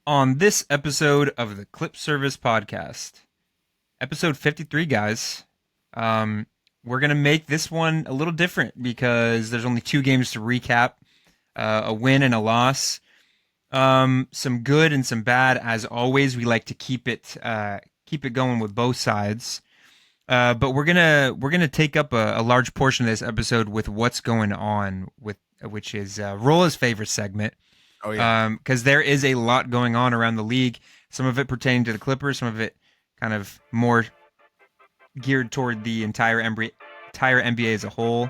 on this episode of the Clip Service Podcast. Episode 53, guys. We're going to make this one a little different because there's only two games to recap, a win and a loss. Some good and some bad. As always, we like to keep it going with both sides. But we're gonna take up a large portion of this episode with what's going on, which is Rola's favorite segment. Oh yeah. Because there is a lot going on around the league. Some of it pertaining to the Clippers, some of it kind of more geared toward the entire NBA as a whole.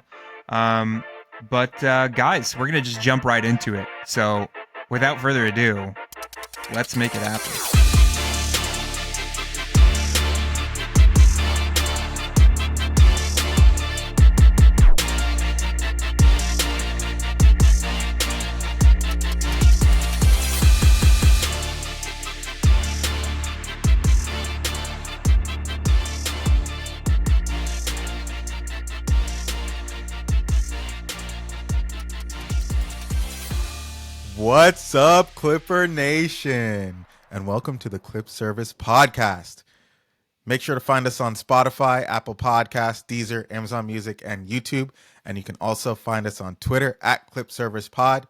But guys, we're gonna just jump right into it. So without further ado, let's make it happen. What's up, Clipper Nation? And welcome to the Clip Service Podcast. Make sure to find us on Spotify, Apple Podcasts, Deezer, Amazon Music, and YouTube. And you can also find us on Twitter at Clip Service Pod,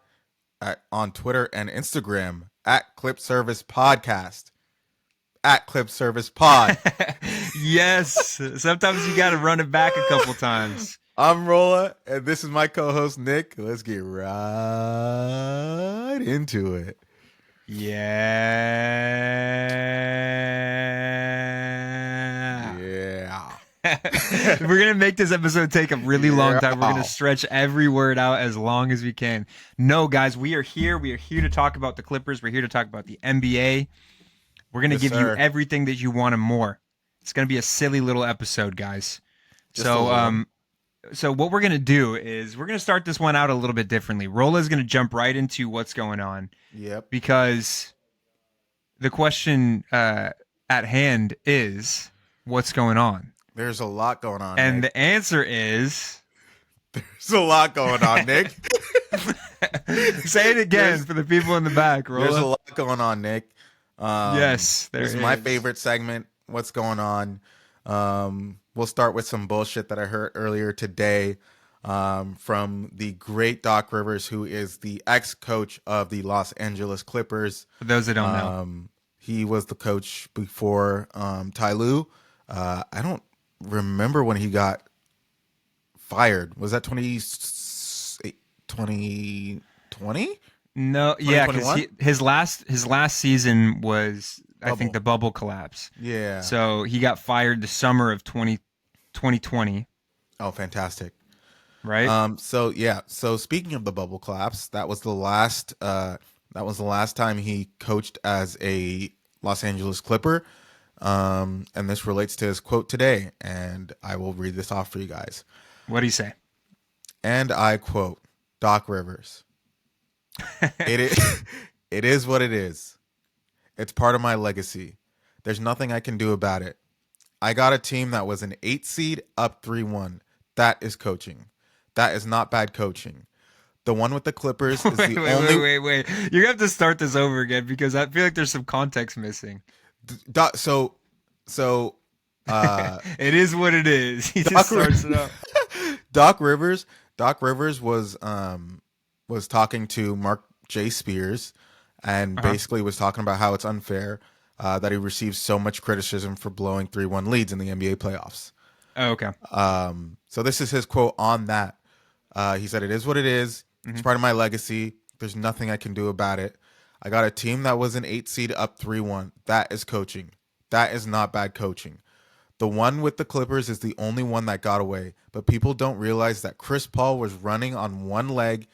on Twitter and Instagram at Clip Service Podcast, at Clip Service Pod. Yes, sometimes you got to run it back a couple times. I'm Rola, and this is my co-host, Nick. Let's get right into it. Yeah. Yeah. We're going to make this episode take a really long time. We're going to stretch every word out as long as we can. No, guys, we are here. We are here to talk about the Clippers. We're here to talk about the NBA. We're going to give you everything that you want and more. It's going to be a silly little episode, guys. So what we're going to do is we're going to start this one out a little bit differently. Rola is going to jump right into what's going on. Yep. Because the question at hand is, what's going on? There's a lot going on, and Nick. The answer is... There's a lot going on, Nick. Say it again for the people in the back, Rola. There's a lot going on, Nick. Yes, there is. This is my favorite segment, what's going on. We'll start with some bullshit that I heard earlier today from the great Doc Rivers, who is the ex-coach of the Los Angeles Clippers. For those that don't know. He was the coach before Ty Lue. I don't remember when he got fired. Was that 2020? No, yeah, because his last season was... I think the bubble collapse. Yeah. So he got fired the summer of 2020. Oh, fantastic. Right? So speaking of the bubble collapse, that was the last time he coached as a Los Angeles Clipper. And this relates to his quote today, and I will read this off for you guys. What do you say? And I quote, Doc Rivers. It is what it is. It's part of my legacy. There's nothing I can do about it. I got a team that was an 8 seed up 3-1. That is coaching. That is not bad coaching. The one with the Clippers is Wait. You're going to have to start this over again because I feel like there's some context missing. So it is what it is. He just starts it up. Doc Rivers was talking to Mark J. Spears and basically was talking about how it's unfair that he receives so much criticism for blowing 3-1 leads in the NBA playoffs. Oh, okay. So this is his quote on that. He said, it is what it is. Mm-hmm. It's part of my legacy. There's nothing I can do about it. I got a team that was an 8 seed up 3-1. That is coaching. That is not bad coaching. The one with the Clippers is the only one that got away, but people don't realize that Chris Paul was running on one leg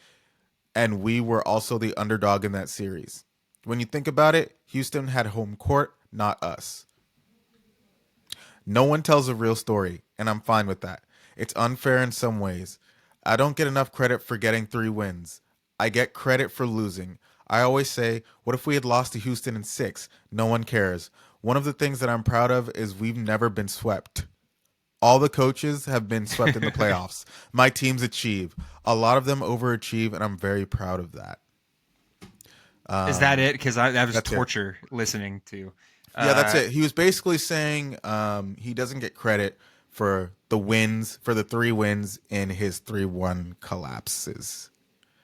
and we were also the underdog in that series. When you think about it, Houston had home court, not us. No one tells a real story, and I'm fine with that. It's unfair in some ways. I don't get enough credit for getting 3 wins. I get credit for losing. I always say, what if we had lost to Houston in 6? No one cares. One of the things that I'm proud of is we've never been swept. All the coaches have been swept in the playoffs. My teams achieve. A lot of them overachieve, and I'm very proud of that. Is that it? Because that was That's it. torture listening to. Yeah, that's Uh, it. He was basically saying he doesn't get credit for the wins, for the 3 wins in his 3-1 collapses.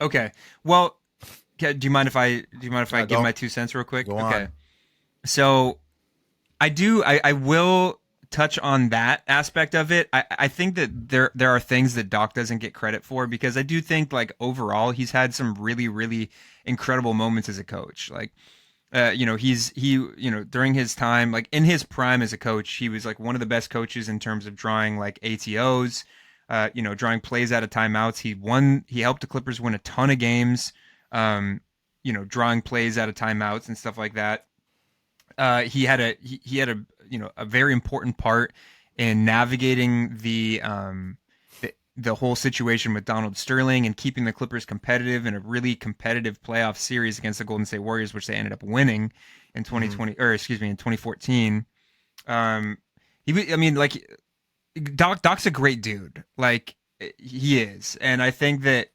okay. Well, do you mind if I give Go my 2 cents real quick? go Okay. on. So I will touch on that aspect of it. I think that there are things that Doc doesn't get credit for because I do think like overall he's had some really really incredible moments as a coach. Like during his time like in his prime as a coach, he was like one of the best coaches in terms of drawing like ATOs, drawing plays out of timeouts. He helped the Clippers win a ton of games. Drawing plays out of timeouts and stuff like that. He had a a very important part in navigating the whole situation with Donald Sterling and keeping the Clippers competitive in a really competitive playoff series against the Golden State Warriors, which they ended up winning in Mhm. 2020 or excuse me in 2014. Um, I mean, like Doc's a great dude, like he is, and I think that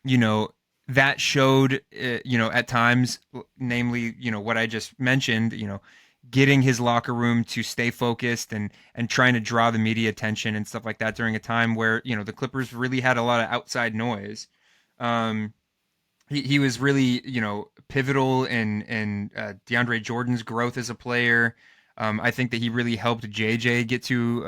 you know that showed at times, namely what I just mentioned, getting his locker room to stay focused and trying to draw the media attention and stuff like that during a time where the Clippers really had a lot of outside noise. um he was really pivotal in DeAndre Jordan's growth as a player. I think that he really helped JJ get to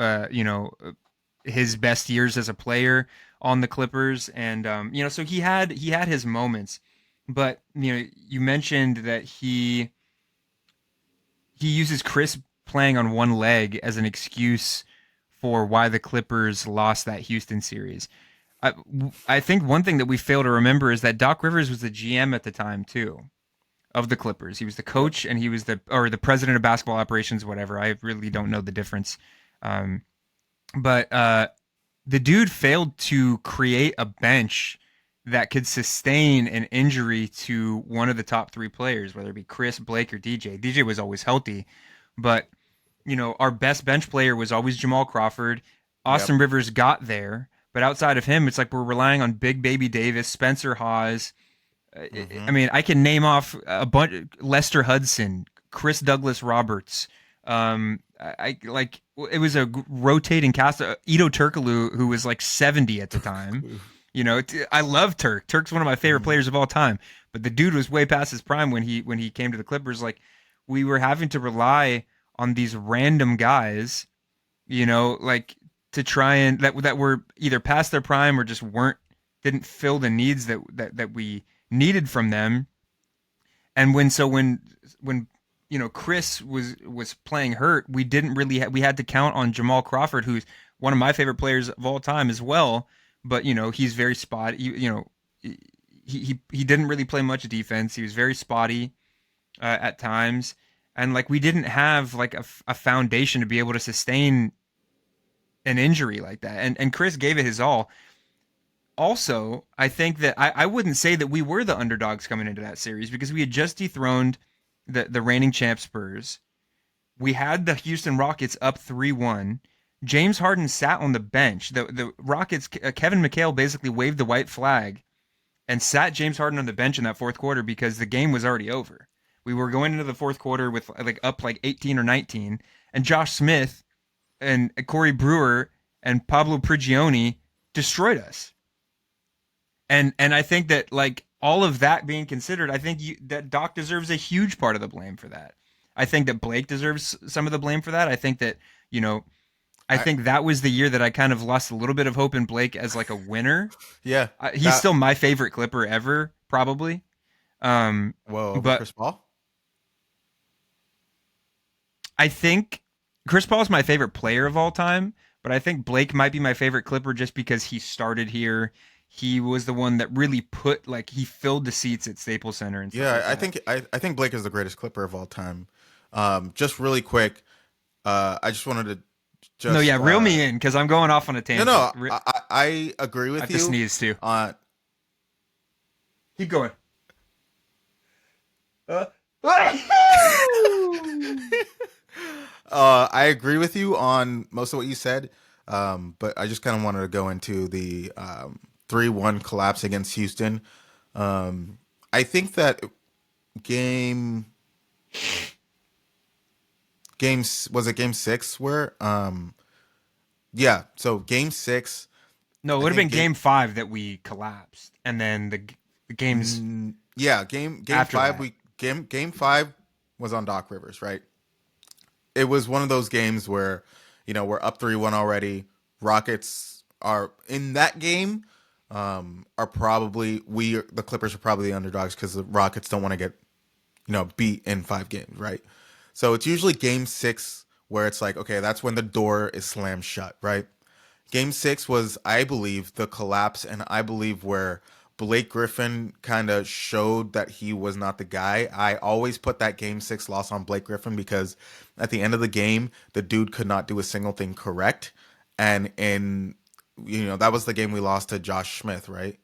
his best years as a player on the Clippers, and so he had his moments, but you mentioned that he uses Chris playing on one leg as an excuse for why the Clippers lost that Houston series. I, I think one thing that we fail to remember is that Doc Rivers was the GM at the time too of the Clippers. He was the Yep. coach and he was the president of basketball operations, whatever. I really don't know the difference. Um, but the dude failed to create a bench that could sustain an injury to one of the top three players, whether it be Chris, Blake, or DJ. DJ was always healthy, but our best bench player was always Jamal Crawford. Yep. Austin Rivers got there, but outside of him, it's like we're relying on Big Baby Davis, Spencer Hawes. I Hmm. mean, I can name off a bunch: Lester Hudson, Chris Douglas Roberts. I like it was a rotating cast. Ito Turkoglu, who was like 70 at the time. I love Turk. Turk's one of my favorite Hmm. players of all time. But the dude was way past his prime when he came to the Clippers. Like we were having to rely on these random guys, like to try and that were either past their prime or just didn't fill the needs that we needed from them. And when Chris was playing hurt, we didn't really we had to count on Jamal Crawford, who's one of my favorite players of all time as well. But he's very spotty. He didn't really play much defense. He was very spotty at times, and like we didn't have like a foundation to be able to sustain an injury like that. And Chris gave it his all. Also, I think that I wouldn't say that we were the underdogs coming into that series because we had just dethroned the reigning champ Spurs. We had the Houston Rockets up 3-1. James Harden sat on the bench. The Rockets, Kevin McHale basically waved the white flag and sat James Harden on the bench in that fourth quarter because the game was already over. We were going into the fourth quarter with like up like 18 or 19, and Josh Smith and Corey Brewer and Pablo Prigioni destroyed us. And I think that like all of that being considered, I think that Doc deserves a huge part of the blame for that. I think that Blake deserves some of the blame for that. I think that you know I I think that was the year that I kind of lost a little bit of hope in Blake as like a winner. yeah. He's That still my favorite Clipper ever, probably. Um, well over but Chris Paul. I think Chris Paul is my favorite player of all time. But I think Blake might be my favorite Clipper just because he started here. He was the one that really he filled the seats at Staples Center and stuff Yeah, like I that. think I think Blake is the greatest Clipper of all time. Just really quick, I just wanted to No, yeah, just reel me in because I'm going off on a no, tangent. no, I agree I with have to you. sneeze too. Uh, Keep going. Uh, I agree with you on most of what you said. But I just kind of wanted to go into the 3-1 collapse against Houston. I think that. game games was it game 6 where yeah, so game 6, No, it I would have been think game 5 that we collapsed, and then the games yeah, game after 5 that. we game 5 was on Doc Rivers, right? It was one of those games where, we're up 3-1 already. Rockets are in that game, are probably the Clippers are probably the underdogs because the Rockets don't want to get, beat in 5 games, right? So it's usually game 6 where it's like, okay, that's when the door is slammed shut, right? Game 6 was, I believe, the collapse, and I believe where Blake Griffin kind of showed that he was not the guy. I always put that game 6 loss on Blake Griffin because at the end of the game, the dude could not do a single thing correct. And that was the game we lost to Josh Smith, right?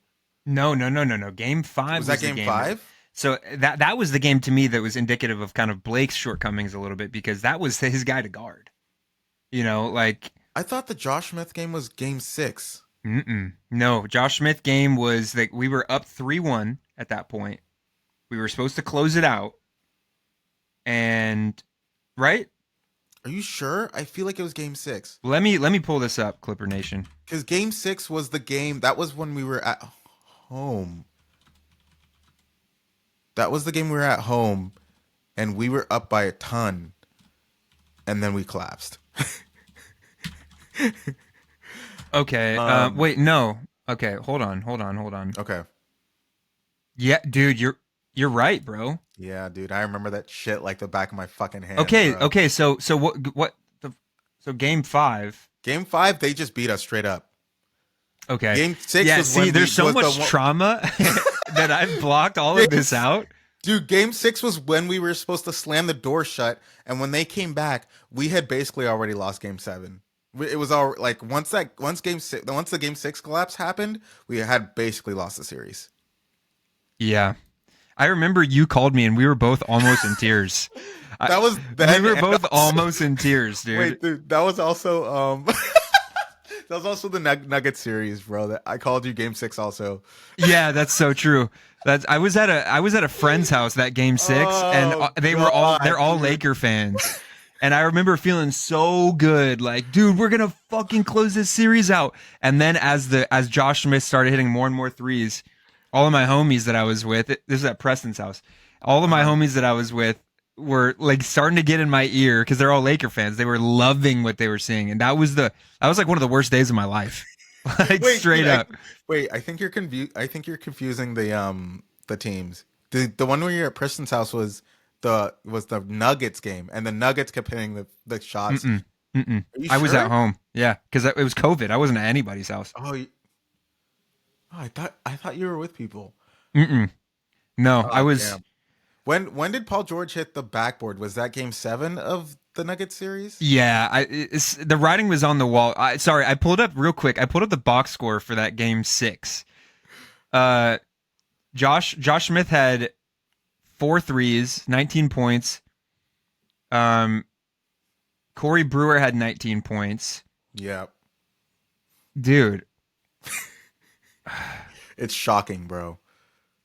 No, no, no, no, no. Game Was 5 that was the game game that. 5? So that was the game to me that was indicative of kind of Blake's shortcomings a little bit because that was his guy to guard. Like I thought the Josh Smith game was game 6. no, Josh Smith game was that we were up 3-1 at that point. We were supposed to close it out, and right. Are you sure? I feel like it was game 6. Let me pull this up, Clipper Nation. Because game 6 was the game, that was when we were at home. That was the game we were at home, and we were up by a ton, and then we collapsed. Okay. Wait, no. Okay, hold on. Okay. Yeah, dude, you're right, bro. Yeah, dude, I remember that shit like the back of my fucking hand. Okay, bro. okay. So so game 5. Game 5, they just beat us straight up. Okay. Game 6 Yeah, was see, when there's so was much trauma that I've blocked all of this out. Dude, game 6 was when we were supposed to slam the door shut, and when they came back, we had basically already lost game 7. It was all like once the game 6 collapse happened, we had basically lost the series. Yeah. I remember you called me and we were both almost in tears. That was then. We were both almost in tears, dude. Wait, dude, that was also that was also the Nugget series, bro. That I called you game 6 also. Yeah, that's so true. I was at a friend's house that game 6, and they're all Laker fans. And I remember feeling so good, like, dude, we're gonna fucking close this series out. And then as Josh Smith started hitting more and more threes, all of my homies that I was with, this is at Preston's house, all of my homies that I was with were like starting to get in my ear because they're all Laker fans. They were loving what they were seeing, and that was like one of the worst days of my life. Like straight up. I think you're confusing the teams. The one where you're at Preston's house was the Nuggets game, and the Nuggets kept hitting the shots. I was at home. Yeah, because it was COVID. I wasn't at anybody's house. I thought you were with people. No, I was. Damn. When did Paul George hit the backboard? Was that game 7 of the Nuggets series? Yeah, the writing was on the wall. I pulled up real quick. I pulled up the box score for that game 6. Josh Smith had 4 threes, 19 points. Corey Brewer had 19 points. Yeah. Dude. It's shocking, bro.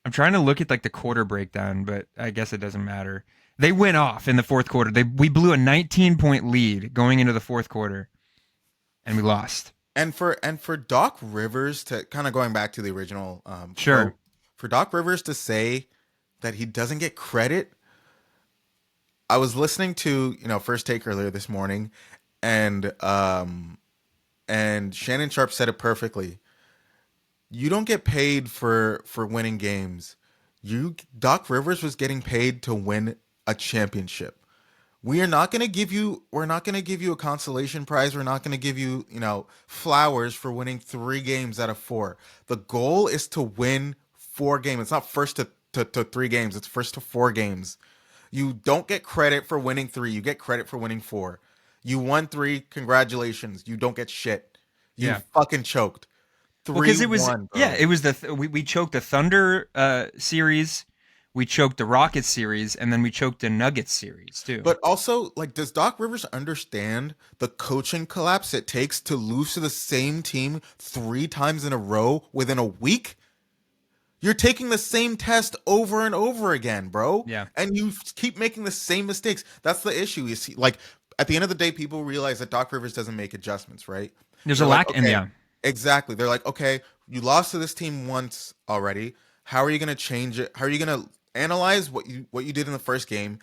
I'm trying to look at like the quarter breakdown, but I guess it doesn't matter. They went off in the fourth quarter. We blew a 19-point lead going into the fourth quarter, and we lost. And for Doc Rivers to kind of going back to the original, sure, quote, for Doc Rivers to say that he doesn't get credit. I was listening to First Take earlier this morning, and Shannon Sharp said it perfectly. You don't get paid for winning games. Doc Rivers was getting paid to win a championship. We're not going to give you a consolation prize. We're not going to give you, flowers for winning 3 games out of 4. The goal is to win 4 games. It's not first to 3 games. It's first to 4 games. You don't get credit for winning 3. You get credit for winning 4. You won 3. Congratulations. You don't get shit. You fucking choked. Because it was we choked the Thunder series, we choked the Rockets series, and then we choked the Nuggets series too. But also, like, does Doc Rivers understand the coaching collapse it takes to lose to the same team 3 times in a row within a week? You're taking the same test over and over again, bro. Yeah. And you keep making the same mistakes. That's the issue. You see, like at the end of the day, people realize that Doc Rivers doesn't make adjustments, right? There's a They're like, lack in okay, yeah. exactly. They're like, okay, you lost to this team once already. How are you gonna change it? How are you gonna analyze what you did in the first game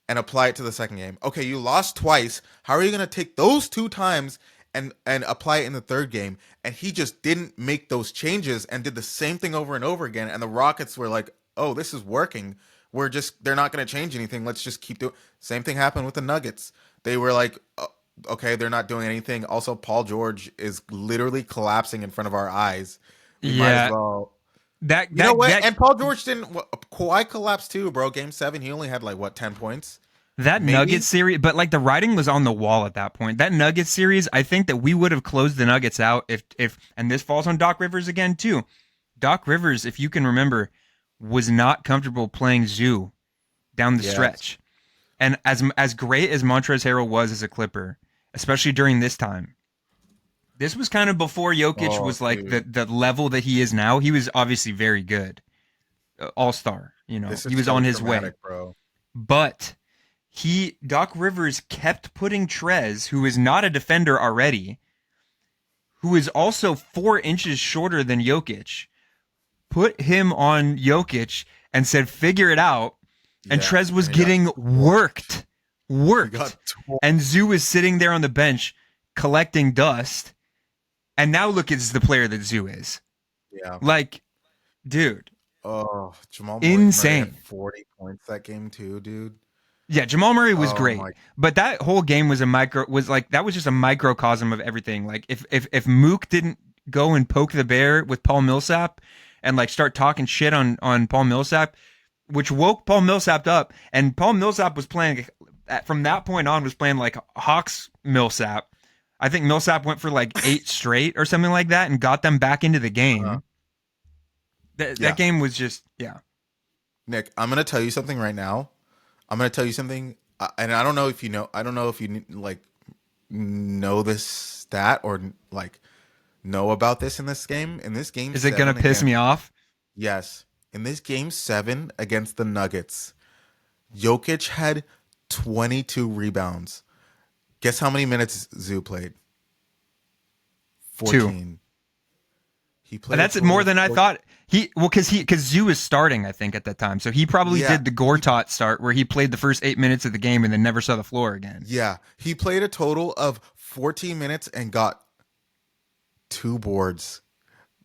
and apply it to the second game? Okay, you lost twice. How are you gonna take those 2 times and apply it in the third game? And he just didn't make those changes and did the same thing over and over again. And the Rockets were like, "Oh, this is working. They're not going to change anything. Let's just keep doing." Same thing happened with the Nuggets. They were like, "Okay, they're not doing anything." Also, Paul George is literally collapsing in front of our eyes. We might as Yeah. well. That You know what? that And Paul George didn't. Kawhi collapsed too, bro. Game 7, he only had like what 10 points. that Maybe? Nuggets series, but like the writing was on the wall at that point. That Nuggets series, I think that we would have closed the Nuggets out if and this falls on Doc Rivers again too. Doc Rivers, if you can remember, was not comfortable playing Zoo down the Yes. stretch. And as great as Montrezl Harrell was as a Clipper, especially during this time, this was kind of before Jokic Oh, was like dude. the level that he is now. He was obviously very good, all-star. This He is was so on his way. dramatic, bro. But Doc Rivers kept putting Trez, who is not a defender already, who is also 4 inches shorter than Jokic, put him on Jokic and said, "Figure it out." And Yeah, Trez was and he got getting worked. He got torched. And Zoo is sitting there on the bench collecting dust. And now look at the player that Zoo is. Yeah. Like, dude, Oh, Jamal Murray insane. had 40 points that game too, dude. Yeah, Jamal Murray was Oh great, my- but that whole game was that was just a microcosm of everything. Like if Mook didn't go and poke the bear with Paul Millsap and like start talking shit on Paul Millsap, which woke Paul Millsap up, and Paul Millsap was playing from that point on was playing like Hawks Millsap. I think Millsap went for like 8 straight or something like that and got them back into the game. Uh-huh. Yeah. That game was just Nick, I'm gonna tell you something right now. I'm gonna tell you something, and I don't know if you know. I don't know if you like know this stat or like know about this in this game. In this game, Is it gonna 7 piss me against- off? Yes. In this game 7 against the Nuggets, Jokic had 22 rebounds. Guess how many minutes Zoo played? 14. He played. And that's a total more of than I 14 thought. Because Zoo was starting, I think, at that time. So he probably Yeah. did the Gortat start where he played the first 8 minutes of the game and then never saw the floor again. Yeah, he played a total of 14 minutes and got 2 boards.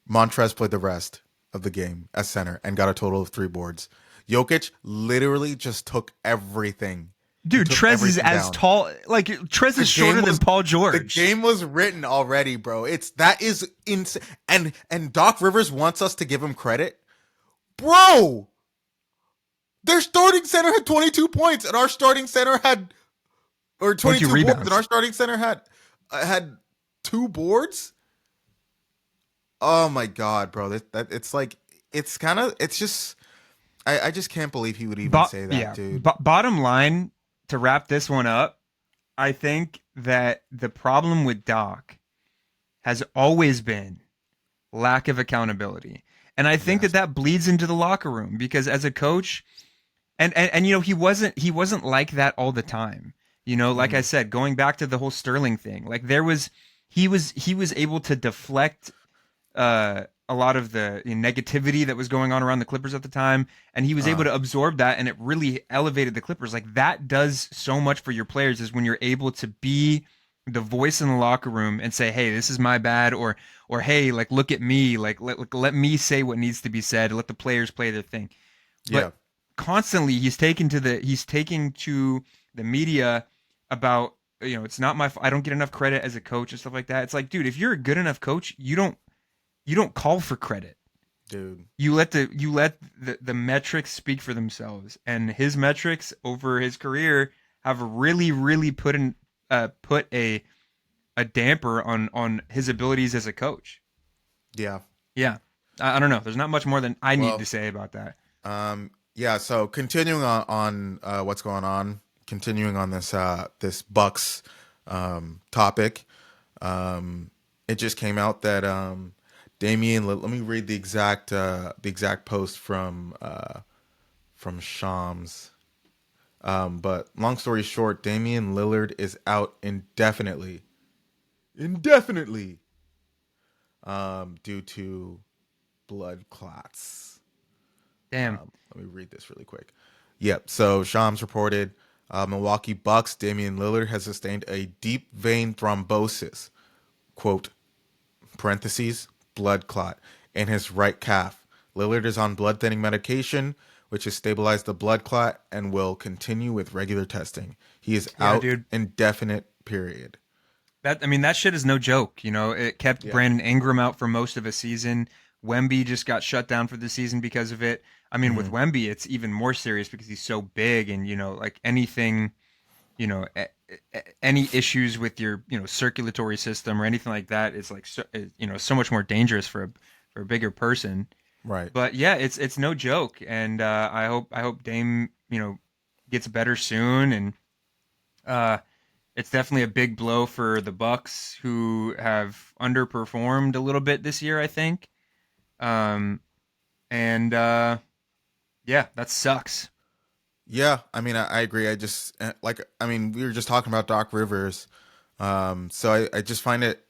Montrez played the rest of the game as center and got a total of 3 boards. Jokic literally just took everything. Dude, took Trez is everything as down. tall. Like Trez The is shorter game than was- Paul The George. game was written already, bro. That is insane. And Doc Rivers wants us to give him credit. Bro, their starting center had 22 points and our starting center had 22 boards rebounds. and our starting center had 2 boards. Oh my god, bro. It's like it's just I just can't believe he would even say that, dude. Bottom line, to wrap this one up, I think that the problem with Doc has always been lack of accountability. And I think that bleeds into the locker room because as a coach, and he wasn't like that all the time. Like I said, going back to the whole Sterling thing, like he was able to deflect a lot of the negativity that was going on around the Clippers at the time, and he was able to absorb that, and it really elevated the Clippers. Like that does so much for your players is when you're able to be the voice in the locker room and say, "Hey, this is my bad," or "Hey, like look at me, like let me say what needs to be said, let the players play their thing." But constantly he's taking to the media about it's not my I don't get enough credit as a coach and stuff like that. It's like, dude, if you're a good enough coach, you don't call for credit, Dude. You let the metrics speak for themselves, and his metrics over his career have really put a damper on his abilities as a coach. Yeah. I don't know. There's not much more than I need Well, to say about that. Yeah, so continuing on what's going on, continuing on this Bucks topic, it just came out that Let me read the exact post from Shams. But long story short, Damian Lillard is out indefinitely, due to blood clots. Damn. Let me read this really quick. Yep. So Shams reported, Milwaukee Bucks Damian Lillard has sustained a deep vein thrombosis, quote, parentheses, blood clot, in his right calf. Lillard is on blood thinning medication, which has stabilized the blood clot and will continue with regular testing. He is Yeah, out dude. indefinite period. That shit is no joke. It kept Yeah. Brandon Ingram out for most of a season. Wemby just got shut down for the season because of it. I mean, with Hmm. Wemby, it's even more serious because he's so big, and like anything, any issues with your circulatory system or anything like that, it's like so much more dangerous for a bigger person. Right. But yeah, it's no joke, and I hope Dame gets better soon, and uh, it's definitely a big blow for the Bucks, who have underperformed a little bit this year, I think. Um, and yeah, that sucks. Yeah, I mean, I agree. I just we were just talking about Doc Rivers, so I just find it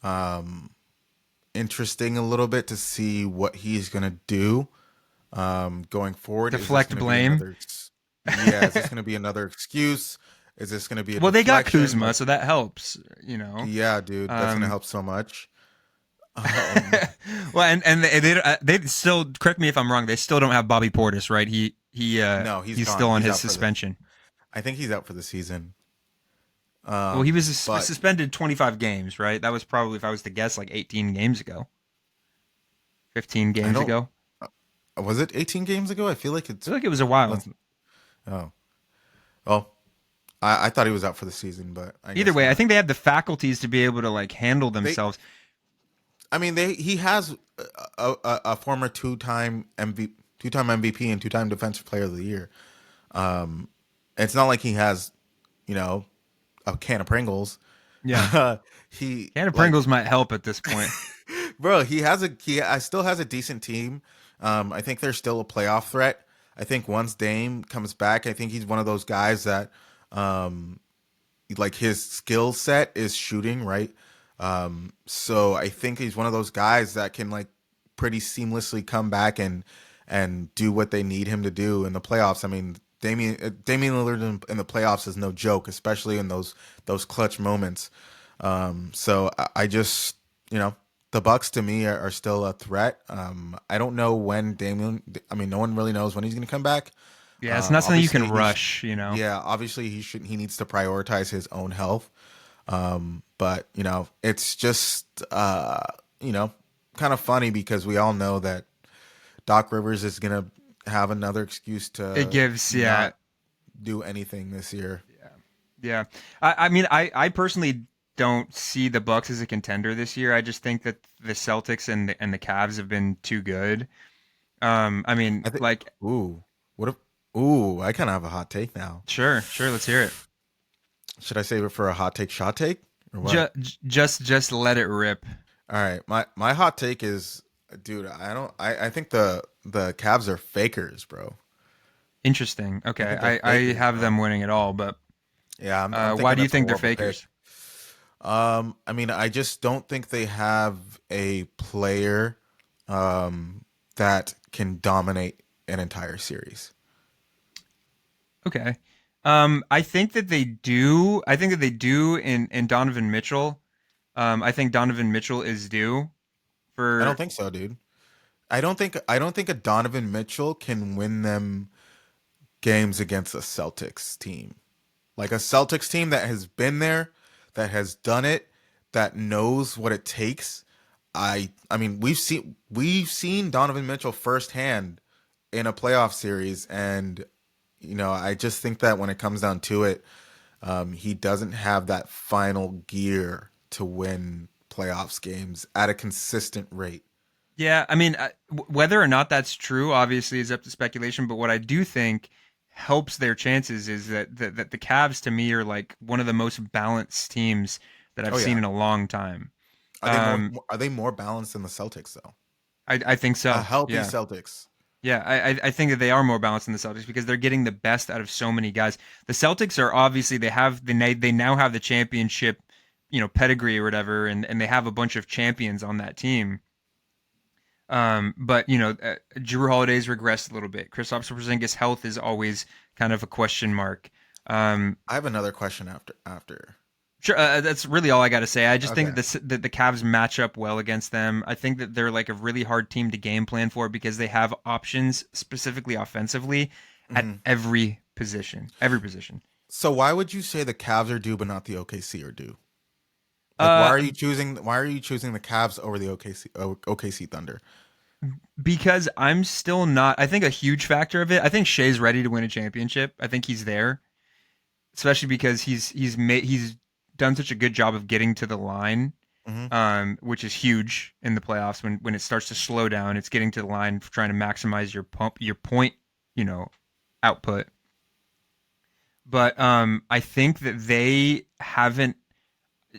um, interesting a little bit to see what he's gonna do going forward. Is this Deflect gonna be blame. yeah? Is this gonna be another excuse? Is this gonna be a Well, they got deflection? Kuzma, Like, so that helps. yeah, dude, that's gonna Um, help so much. Um, well, and they still, correct me if I'm wrong. They still don't have Bobby Portis, right? no, he's He's still gone. on He's his out for the. suspension. I think he's out for the season. Well, he was But suspended 25 games, right? That was probably, if I was to guess, like 18 games ago, 15 I games don't. ago. Was it 18 games ago? I feel like I it's feel like it was a while. less. Oh, well, I thought he was out for the season, but I Either guess way, I not. think they have the faculties to be able to like handle They, themselves. I mean, he has a former two-time MVP and two-time Defensive Player of the Year. It's not like he has, you know, a can of Pringles. Yeah, He Canada like, Pringles might help at this point. bro, he still has a decent team. I think they're still a playoff threat. I think once Dame comes back, I think he's one of those guys that, um, like his skill set is shooting, right? So I think he's one of those guys that can like pretty seamlessly come back and do what they need him to do in the playoffs. I mean, Damian Lillard in the playoffs is no joke, especially in those clutch moments. So I just, the Bucks to me are still a threat. I don't know when Damian. I mean, no one really knows when he's going to come back. Yeah, it's not something you can Obviously, rush. yeah, obviously he needs to prioritize his own health. But it's just kind of funny because we all know that Doc Rivers is gonna have another excuse It to gives, yeah, not do anything this year. yeah. I mean, I personally don't see the Bucks as a contender this year. I just think that the Celtics and the Cavs have been too good. I mean, I think. like, Ooh, what if? Ooh, I kind of have a hot take now. sure, let's hear it. Should I save it for a hot take, shot take, or what? Just let it rip. All right, my hot take is, dude. I don't. I think the Cavs are fakers, bro. Interesting. I Okay, think they're I fakers, have bro. them winning it all, but Yeah, I'm why thinking do you that's a think they're horrible pick. fakers? I mean, I just don't think they have a player that can dominate an entire series. Okay. I think that they do. I think that they do in Donovan Mitchell. I think Donovan Mitchell is due I don't for. think so, dude. I don't think a Donovan Mitchell can win them games against a Celtics team. Like a Celtics team that has been there, that has done it, that knows what it takes. I mean we've seen Donovan Mitchell firsthand in a playoff series, and I just think that when it comes down to it, he doesn't have that final gear to win playoffs games at a consistent rate. Yeah, I mean, whether or not that's true, obviously, is up to speculation. But what I do think helps their chances is that the Cavs, to me, are like one of the most balanced teams that I've Oh seen yeah. in a long time. Are they more balanced than the Celtics though? I think A so. healthy Yeah. Celtics. Yeah, I think that they are more balanced than the Celtics because they're getting the best out of so many guys. The Celtics are obviously they now have the championship, pedigree or whatever, and they have a bunch of champions on that team. But Drew Holiday's regressed a little bit. Kristaps Porzingis' health is always kind of a question mark. Um, I have another question after. Sure, that's really all I got to say. I just think Okay. that the Cavs match up well against them. I think that they're like a really hard team to game plan for because they have options specifically offensively at Hmm. every position. Every position. So why would you say the Cavs are due but not the OKC are due? Like Uh, why are you choosing the Cavs over the OKC Thunder? because I'm still not. I think a huge factor of it. I think Shea's ready to win a championship. I think he's there, especially because he's done such a good job of getting to the line, Hmm. which is huge in the playoffs when it starts to slow down. It's getting to the line, trying to maximize your point, you know, output. But I think that they haven't.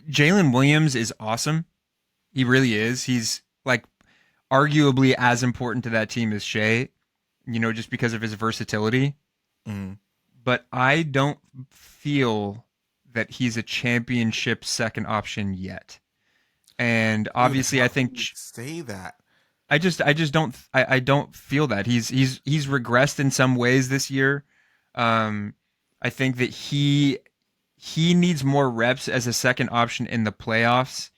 Jalen Williams is awesome. He really is. He's like arguably as important to that team as Shea, just because of his versatility. Hmm. But I don't feel that he's a championship second option yet. And Dude, obviously, I how can think you say that? I just don't I don't feel that he's regressed in some ways this year. Um, I think that he needs more reps as a second option in the playoffs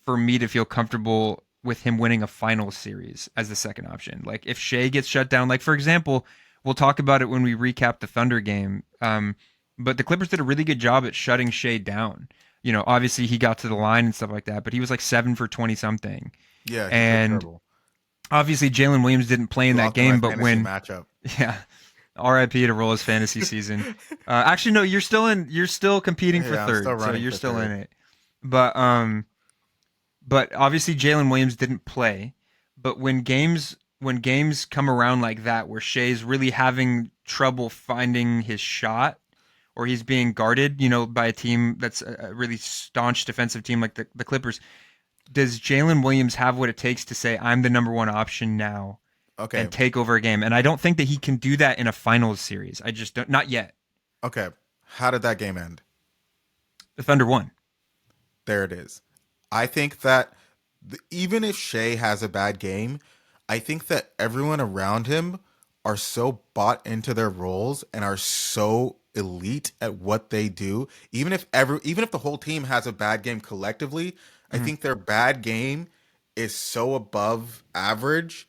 for me to feel comfortable with him winning a finals series as the second option. Like if Shea gets shut down, like for example, we'll talk about it when we recap the Thunder game. But the Clippers did a really good job at shutting Shea down. Obviously he got to the line and stuff like that, but he was like 7 for 20 something. Yeah, he played And terrible. obviously Jalen Williams didn't play He in that lost in my game, but fantasy when matchup. yeah, RIP to Rola's fantasy season. Actually, no, you're still competing for Yeah, I'm still third, so running you're for still in third. it. But obviously Jalen Williams didn't play. But when games come around like that, where Shea's really having trouble finding his shot, or he's being guarded, by a team that's a really staunch defensive team like the Clippers, does Jalen Williams have what it takes to say I'm the number one option now Okay. and take over a game? And I don't think that he can do that in a finals series. I just don't. Not yet. Okay. How did that game end? The Thunder won. There it is. I think that even if Shea has a bad game, I think that everyone around him are so bought into their roles and are so elite at what they do. Even if the whole team has a bad game collectively, I Mhm. think their bad game is so above average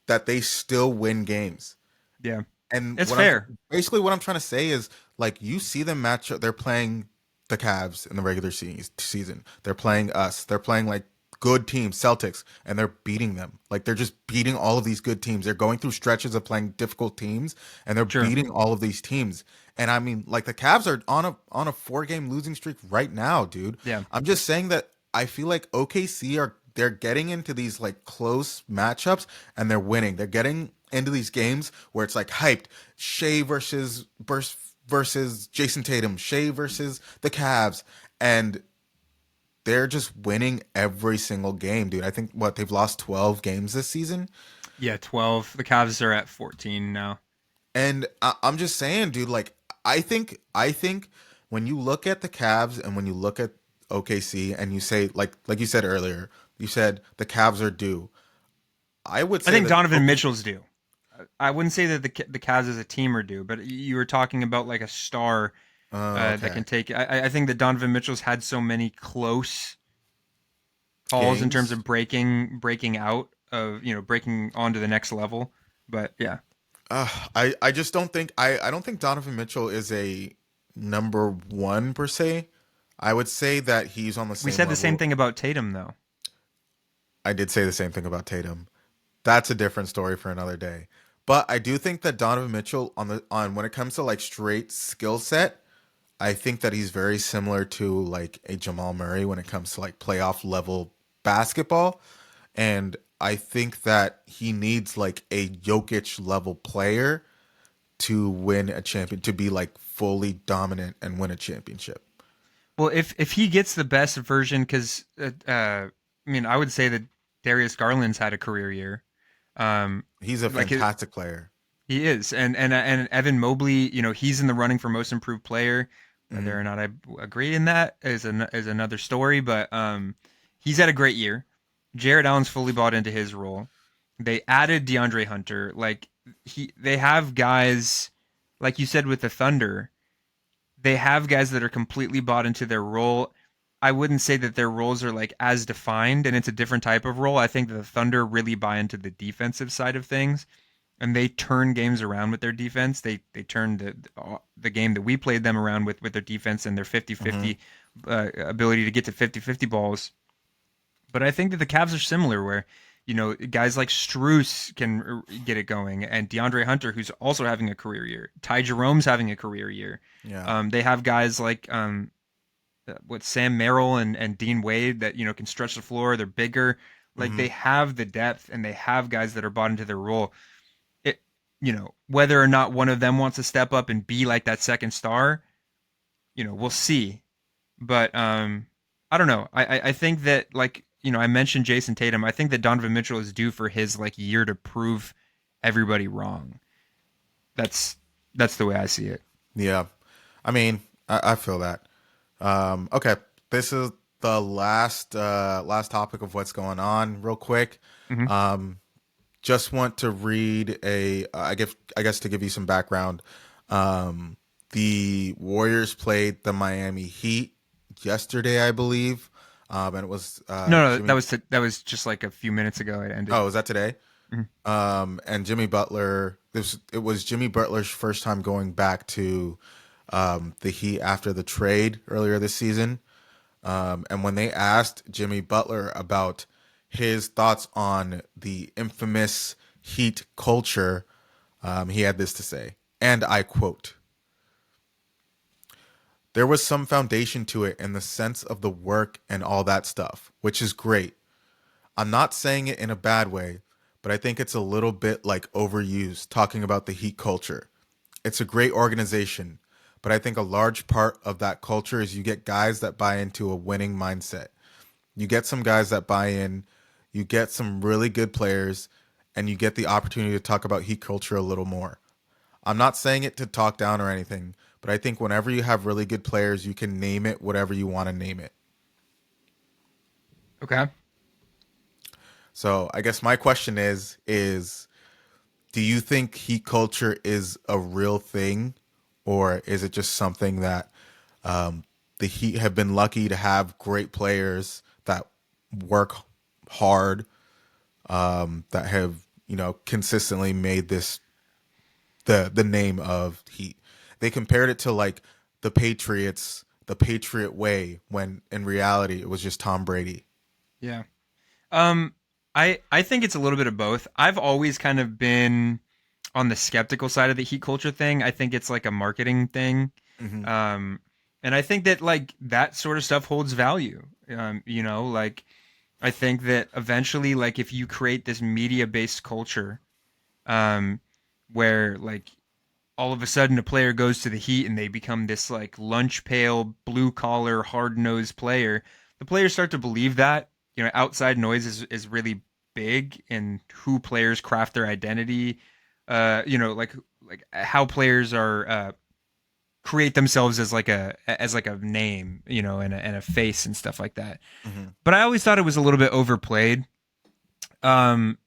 that they still win games. Yeah, And it's fair. what I'm trying to say is like you see them match up. They're playing the Cavs in the regular season. They're playing us. They're playing like good teams, Celtics, and they're beating them. Like they're just beating all of these good teams. They're going through stretches of playing difficult teams, and they're Sure. beating all of these teams. And I mean, like the Cavs are on a 4 game losing streak right now, dude. Yeah. I'm just saying that I feel like OKC are they're getting into these like close matchups and they're winning. They're getting into these games where it's like hyped. Shea versus Jason Tatum, Shea versus the Cavs, and they're just winning every single game, dude. I think they've lost 12 games this season, Yeah, 12. The Cavs are at 14 now. and I'm just saying, dude. Like I think when you look at the Cavs and when you look at OKC and you say like you said earlier, you said the Cavs are due. I would I say think that Donovan OKC. Mitchell's due. I wouldn't say that the Cavs as a team are due, but you were talking about like a star that Okay. can take. I think that Donovan Mitchell's had so many close calls in terms Games. of breaking out of breaking onto the next level. But yeah, I just don't think I don't think Donovan Mitchell is a number one per se. I would say that he's on the we same said the same level. thing about Tatum though. I did say the same thing about Tatum. That's a different story for another day. But I do think that Donovan Mitchell on when it comes to like straight skill set, I think that he's very similar to like a Jamal Murray when it comes to like playoff level basketball. And I think that he needs like a Jokic level player to win a champion, to be like fully dominant and win a championship. Well, if he gets the best version, because I mean, I would say that Darius Garland's had a career year. Um, He's a like fantastic player. he is, and Evan Mobley, he's in the running for most improved player. Whether Hmm. or not I agree in that is another story, but he's had a great year. Jared Allen's fully bought into his role. They added DeAndre Hunter. They have guys, like you said with the Thunder, they have guys that are completely bought into their role. I wouldn't say that their roles are like as defined, and it's a different type of role. I think that the Thunder really buy into the defensive side of things, and they turn games around with their defense. They turn the game that we played them around with their defense and their 50-50 Hmm. ability to get to 50-50 balls. But I think that the Cavs are similar, where guys like Struess can get it going, and DeAndre Hunter, who's also having a career year. Ty Jerome's having a career year. Yeah. They have guys like what Sam Merrill and Dean Wade that can stretch the floor. They're bigger. Like Hmm. they have the depth, and they have guys that are bought into their role. It whether or not one of them wants to step up and be like that second star, we'll see. But I don't know. I think that I mentioned Jason Tatum. I think that Donovan Mitchell is due for his like year to prove everybody wrong. That's that's the way I see it. Yeah. I mean, I feel that. Okay. This is the last topic of what's going on, real quick. Hmm. Um, just want to read I guess to give you some background. Um, the Warriors played the Miami Heat yesterday, I believe. And it was No, Jimmy. that was just like a few minutes ago. It ended. Oh, was that today? Mhm. And Jimmy Butler. It was Jimmy Butler's first time going back to the Heat after the trade earlier this season. And when they asked Jimmy Butler about his thoughts on the infamous Heat culture, he had this to say, and I quote: "There was some foundation to it in the sense of the work and all that stuff, which is great. I'm not saying it in a bad way, but I think it's a little bit like overused talking about the Heat culture. It's a great organization, but I think a large part of that culture is you get guys that buy into a winning mindset. You get some guys that buy in, you get some really good players, and you get the opportunity to talk about Heat culture a little more. I'm not saying it to talk down or anything, but I think whenever you have really good players, you can name it whatever you want to name it." Okay. So I guess my question is do you think Heat culture is a real thing, or is it just something that the Heat have been lucky to have great players that work hard, that have consistently made this the name of Heat? They compared it to like the Patriots, the Patriot way, when in reality it was just Tom Brady. Yeah. Um, I think it's a little bit of both. I've always kind of been on the skeptical side of the heat culture thing. I think it's like a marketing thing. Hmm. Um, and I think that like that sort of stuff holds value. Like I think that eventually, like if you create this media-based culture, um, where like all of a sudden a player goes to the Heat and they become this like lunch pail, blue collar, hard nosed player, the players start to believe that. Outside noise is really big in who players craft their identity. Like how players are create themselves as like a name, and a face and stuff like that. Hmm. But I always thought it was a little bit overplayed. Um,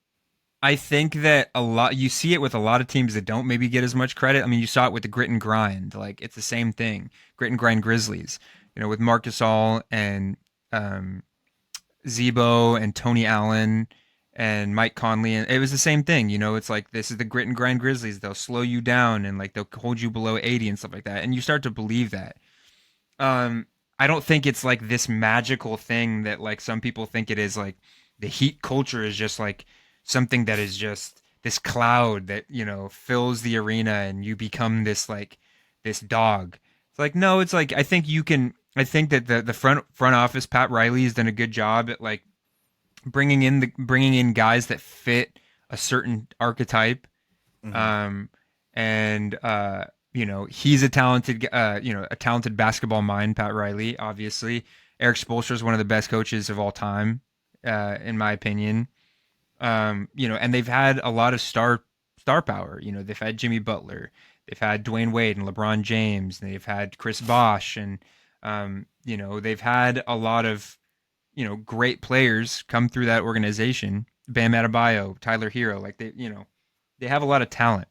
I think that a lot you see it with a lot of teams that don't maybe get as much credit. I mean, you saw it with the grit and grind. Like it's the same thing. Grit and grind Grizzlies. With Marcus All and um, Zebo and Tony Allen and Mike Conley, and it was the same thing. It's like this is the grit and grind Grizzlies. They'll slow you down and like they'll hold you below 80 and stuff like that, and you start to believe that. Um, I don't think it's like this magical thing that like some people think it is. Like the Heat culture is just like something that is just this cloud that fills the arena and you become this dog. It's like no, it's like I think you can. I think that the front office, Pat Riley, has done a good job at like bringing in guys that fit a certain archetype. Hmm. Um, and He's a talented, a talented basketball mind, Pat Riley, obviously. Eric Spoelstra is one of the best coaches of all time, in my opinion. And they've had a lot of star power. They've had Jimmy Butler, they've had Dwayne Wade and LeBron James, and they've had Chris Bosh, and they've had a lot of great players come through that organization. Bam Adebayo, Tyler Hero, like they have a lot of talent.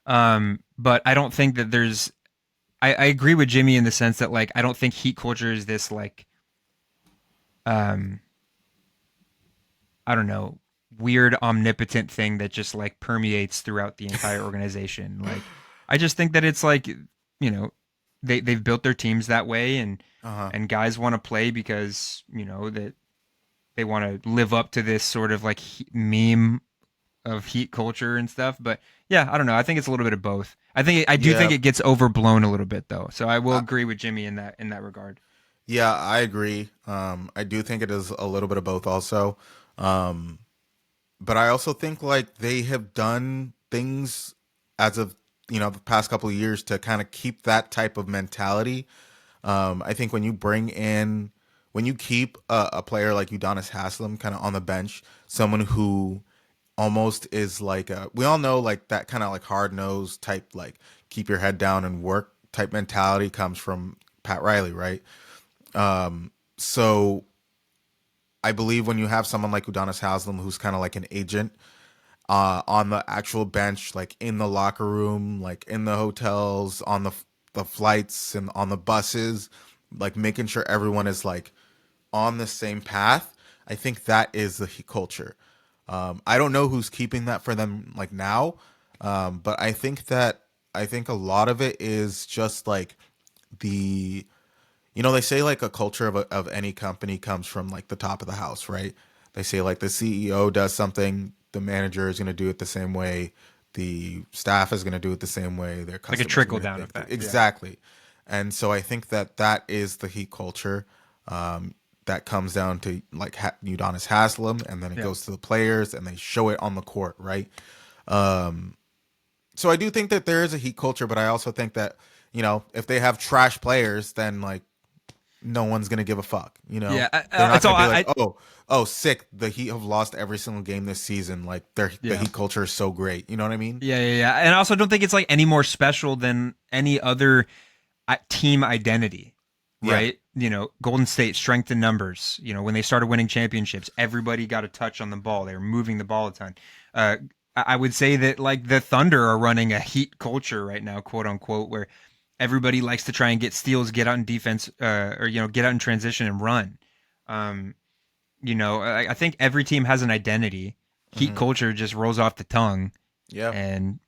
But I don't think that there's. I agree with Jimmy in the sense that like I don't think heat culture is this like I don't know, weird omnipotent thing that just like permeates throughout the entire organization. Like I just think that it's like, they've built their teams that way, and guys want to play because, that they want to live up to this sort of like meme of heat culture and stuff. But yeah, I don't know. I think it's a little bit of both. I do think it gets overblown a little bit though. So I will agree with Jimmy in that regard. Yeah, I agree. I do think it is a little bit of both also. But I also think like they have done things as of, the past couple of years to kind of keep that type of mentality. I think when you keep a player like Udonis Haslem kind of on the bench, someone who almost is like we all know like that kind of like hard nosed type, like keep your head down and work type mentality comes from Pat Riley, right? So I believe when you have someone like Udonis Haslem, who's kind of like an agent on the actual bench, like in the locker room, like in the hotels, on the flights and on the buses, like making sure everyone is like on the same path. I think that is the culture. I don't know who's keeping that for them like now, but I think a lot of it is just like they say like a culture of any company comes from like the top of the house, right? They say like the CEO does something, the manager is going to do it the same way, the staff is going to do it the same way, their Like a customers trickle down effect. exactly. Yeah. And so I think that is the heat culture. That comes down to like Udonis Haslem, and then it goes to the players, and they show it on the court, right? So I do think that there is a heat culture, but I also think that if they have trash players, then like no one's gonna give a fuck. Yeah, they're not gonna be like, oh, sick. The Heat have lost every single game this season. Like the Heat culture is so great. You know what I mean? Yeah. And I also don't think it's like any more special than any other team identity. Right? Golden State, strength in numbers. When they started winning championships, everybody got a touch on the ball. They were moving the ball a ton. I would say that like the Thunder are running a heat culture right now, quote unquote, where everybody likes to try and get steals, get out in defense, or get out in transition and run. I think every team has an identity. Heat culture just rolls off the tongue. Yeah, and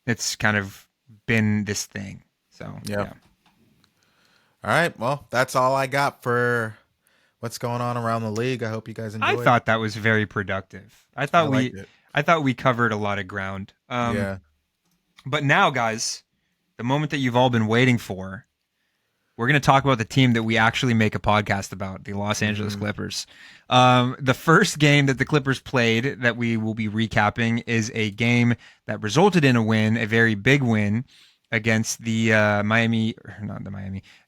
it's kind of been this thing. So yeah. All right, well, that's all I got for what's going on around the league. I hope you guys enjoyed. I thought that was very productive. I thought we covered a lot of ground. Yeah. But now, guys, the moment that you've all been waiting for, we're going to talk about the team that we actually make a podcast about, the Los Angeles Clippers. The first game that the Clippers played that we will be recapping is a game that resulted in a win, a very big win, against the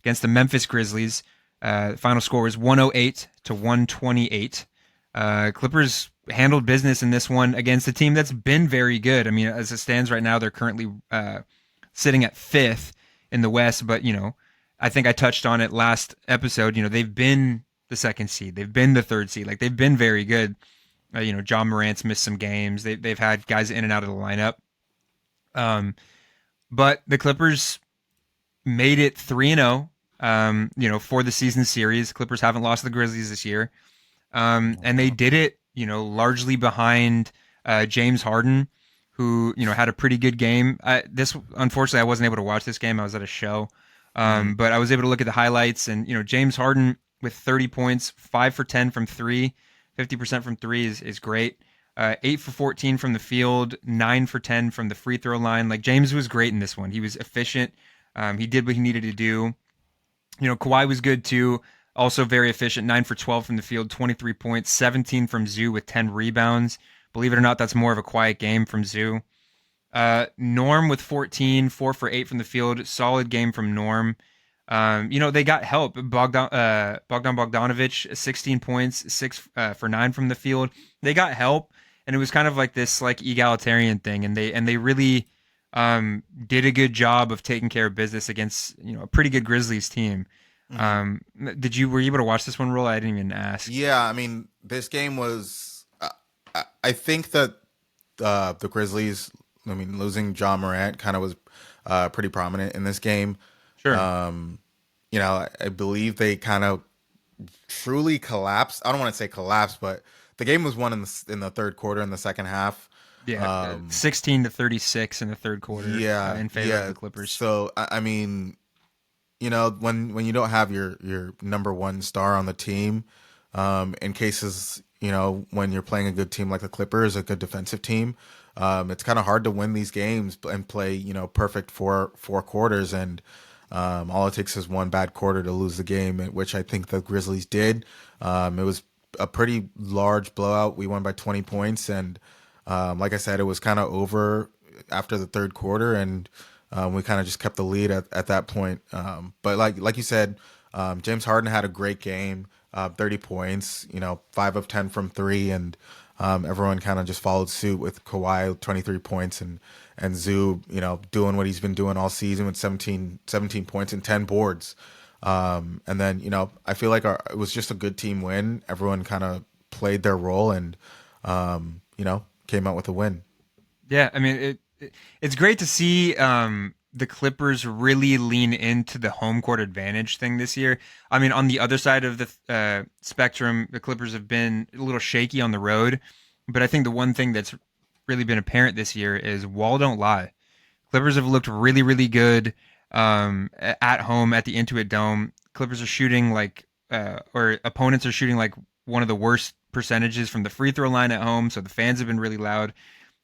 against the Memphis Grizzlies. The final score was 108-128. Clippers handled business in this one against a team that's been very good. I mean, as it stands right now, they're currently sitting at 5th in the West, but I think I touched on it last episode. They've been the 2nd seed, they've been the 3rd seed, like they've been very good. John Morant's missed some games. They've had guys in and out of the lineup. But the Clippers made it 3-0, for the season series. Clippers haven't lost to the Grizzlies this year. And they did it, largely behind James Harden, who, had a pretty good game. Unfortunately, I wasn't able to watch this game. I was at a show. But I was able to look at the highlights, and, James Harden with 30 points, 5 for 10 from 3, 50% from 3 is great. 8 for 14 from the field, 9 for 10 from the free throw line. Like, James was great in this one. He was efficient. He did what he needed to do. Kawhi was good too. Also very efficient, 9 for 12 from the field, 23 points, 17 from Zoo with 10 rebounds. Believe it or not, that's more of a quiet game from Zoo. Norm with 14, 4 for 8 from the field. Solid game from Norm. They got help. Bogdan Bogdanovic, 16 points, 6 for 9 from the field. They got help, and it was kind of like this like egalitarian thing, and they really did a good job of taking care of business against a pretty good Grizzlies team. Hmm. Were you able to watch this one, Roll? I didn't even ask. Yeah, I mean, this game was. I think that the Grizzlies, I mean, losing John Morant kind of was pretty prominent in this game. Sure. I believe they kind of truly collapsed. I don't want to say collapsed, but the game was won in the third quarter in the second half. Yeah, Um, 16-36 in the third quarter yeah, in favor of yeah. the Clippers. So I mean, when you don't have your number one star on the team, in cases, when you're playing a good team like the Clippers, a good defensive team, it's kind of hard to win these games and play, perfect four quarters. And all it takes is one bad quarter to lose the game, which I think the Grizzlies did. It was a pretty large blowout. We won by 20 points. And like I said, it was kind of over after the third quarter. And we kind of just kept the lead at that point. But like you said, James Harden had a great game, 30 points, 5 of 10 from three, and everyone kind of just followed suit with Kawhi 23 points and Zoo, doing what he's been doing all season with 17 points and 10 boards. And then, I feel like it was just a good team win. Everyone kind of played their role and, came out with a win. Yeah, I mean it's great to see the Clippers really lean into the home court advantage thing this year. I mean, on the other side of the spectrum, the Clippers have been a little shaky on the road, but I think the one thing that's really been apparent this year is wall don't lie. Clippers have looked really, really good at home at the Intuit Dome. Clippers are shooting or opponents are shooting like one of the worst percentages from the free throw line at home. So the fans have been really loud.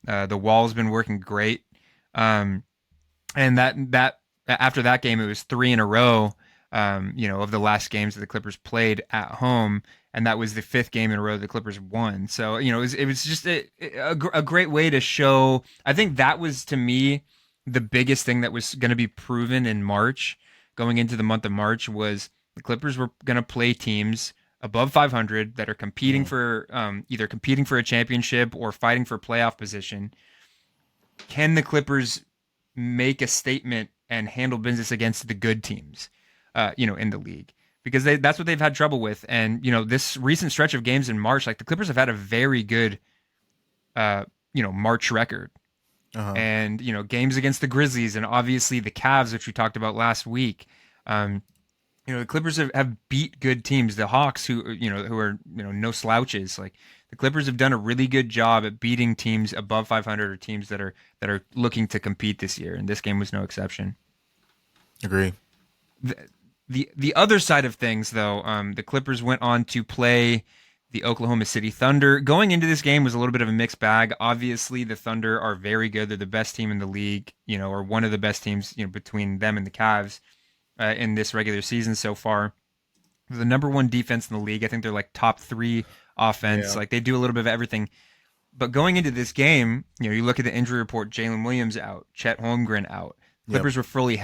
The wall's been working great. And that after that game, it was 3 in a row, of the last games that the Clippers played at home, and that was the 5th game in a row the Clippers won. So it was just a great way to show. I think that was, to me, the biggest thing that was going to be proven in March, going into the month of March, was the Clippers were going to play teams above 500 that are competing for either competing for a championship or fighting for playoff position. Can the Clippers make a statement and handle business against the good teams, in the league? Because that's what they've had trouble with. And, this recent stretch of games in March, like the Clippers have had a very good, March record. Uh-huh. And, games against the Grizzlies and obviously the Cavs, which we talked about last week. The Clippers have beat good teams. The Hawks, who are no slouches. Like the Clippers have done a really good job at beating teams above 500 or teams that are looking to compete this year, and this game was no exception. Agree. The other side of things, though, the Clippers went on to play the Oklahoma City Thunder. Going into this game was a little bit of a mixed bag. Obviously, the Thunder are very good. They're the best team in the league, or one of the best teams, between them and the Cavs. In this regular season so far. They're the number one defense in the league. I think they're like top 3 offense. Yeah. Like they do a little bit of everything. But going into this game, you look at the injury report, Jalen Williams out, Chet Holmgren out. Clippers were fully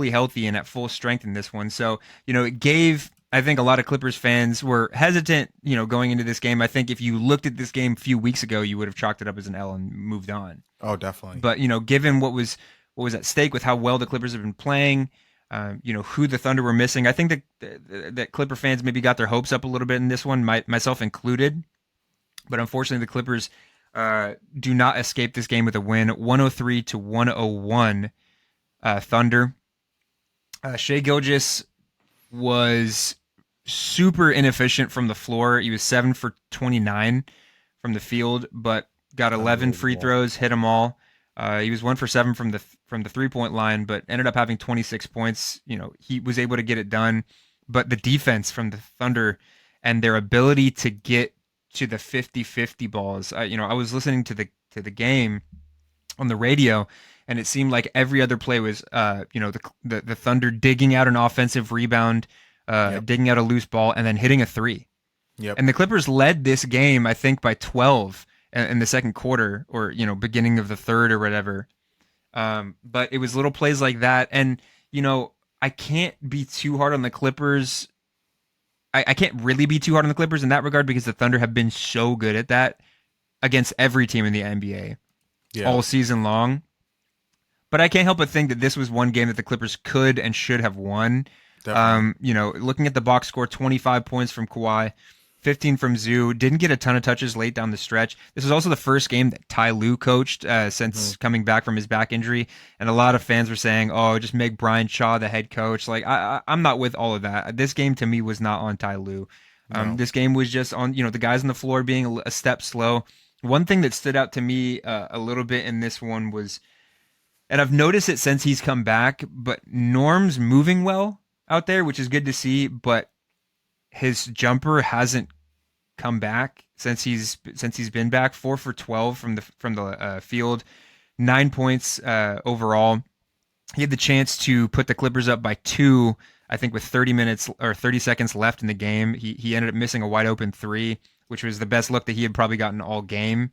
healthy and at full strength in this one. So, it gave, I think a lot of Clippers fans were hesitant, going into this game. I think if you looked at this game a few weeks ago, you would have chalked it up as an L and moved on. Oh, definitely. But, given what was at stake with how well the Clippers have been playing, who the Thunder were missing. I think that Clipper fans maybe got their hopes up a little bit in this one, myself included. But unfortunately, the Clippers do not escape this game with a win, 103-101. Thunder. Shai Gilgeous was super inefficient from the floor. He was 7 for 29 from the field, but got 11 free throws, hit them all. He was 1 for 7 from the 3-point line, but ended up having 26 points. He was able to get it done. But the defense from the Thunder and their ability to get to the 50-50 balls. I was listening to the game on the radio, and it seemed like every other play was, the Thunder digging out an offensive rebound, digging out a loose ball, and then hitting a 3. Yep. And the Clippers led this game, I think, by 12 in the second quarter, or beginning of the third or whatever. But it was little plays like that, and I can't be too hard on the Clippers. I can't really be too hard on the Clippers in that regard because the Thunder have been so good at that against every team in the NBA Yeah, all season long. But I can't help but think that this was one game that the Clippers could and should have won. definitely. Looking at the box score, 25 points from Kawhi, 15 from Zoo. Didn't get a ton of touches late down the stretch. This was also the first game that Ty Lue coached Hmm. since coming back from his back injury, and a lot of fans were saying, "Oh, just make Brian Shaw the head coach." Like I'm not with all of that. This game to me was not on Ty Lue. No. This game was just on the guys on the floor being a step slow. One thing that stood out to me a little bit in this one was, and I've noticed it since he's come back, but Norm's moving well out there, which is good to see, but his jumper hasn't come back since he's been back. 4 for 12 from the field, 9 points overall. He had the chance to put the Clippers up by two, I think, with 30 minutes or 30 seconds left in the game. He ended up missing a wide open three, which was the best look that he had probably gotten all game.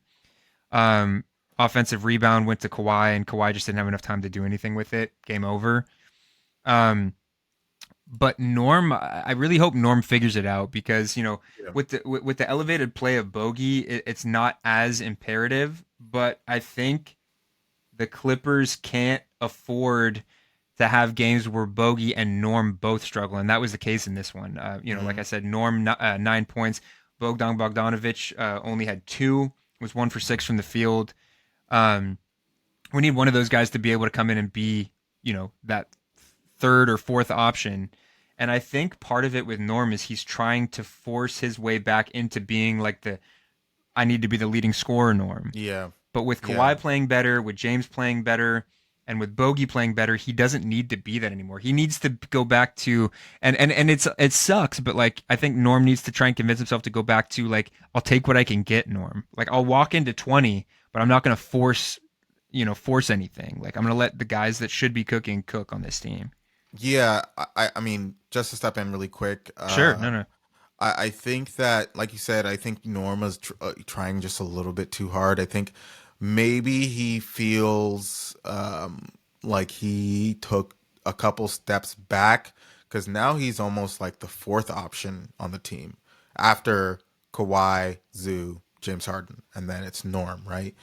Offensive rebound went to Kawhi, and Kawhi just didn't have enough time to do anything with it. Game over. Um, but Norm, I really hope Norm figures it out because Yeah. with the elevated play of Bogey, it's not as imperative. But I think the Clippers can't afford to have games where Bogey and Norm both struggle, and that was the case in this one. Like Hmm. I said, Norm 9 points, Bogdan Bogdanovic only had two, was 1 for 6 from the field. Um, we need one of those guys to be able to come in and be, that third or fourth option. And I think part of it with Norm is he's trying to force his way back into being like the I need to be the leading scorer Norm. Yeah. But with Yeah. Kawhi playing better, with James playing better, and with Bogey playing better, he doesn't need to be that anymore. He needs to go back to and it sucks, but like I think Norm needs to try and convince himself to go back to like I'll take what I can get, Norm. Like I'll walk into 20, but I'm not going to force anything. Like I'm going to let the guys that should be cooking cook on this team. Yeah. I mean, just to step in really quick. Sure, no, no, I think that, like you said, I think Norma's trying just a little bit too hard. I think maybe he feels like he took a couple steps back because now he's almost like the fourth option on the team after Kawhi, Zoo, James Harden, and then it's Norm, right?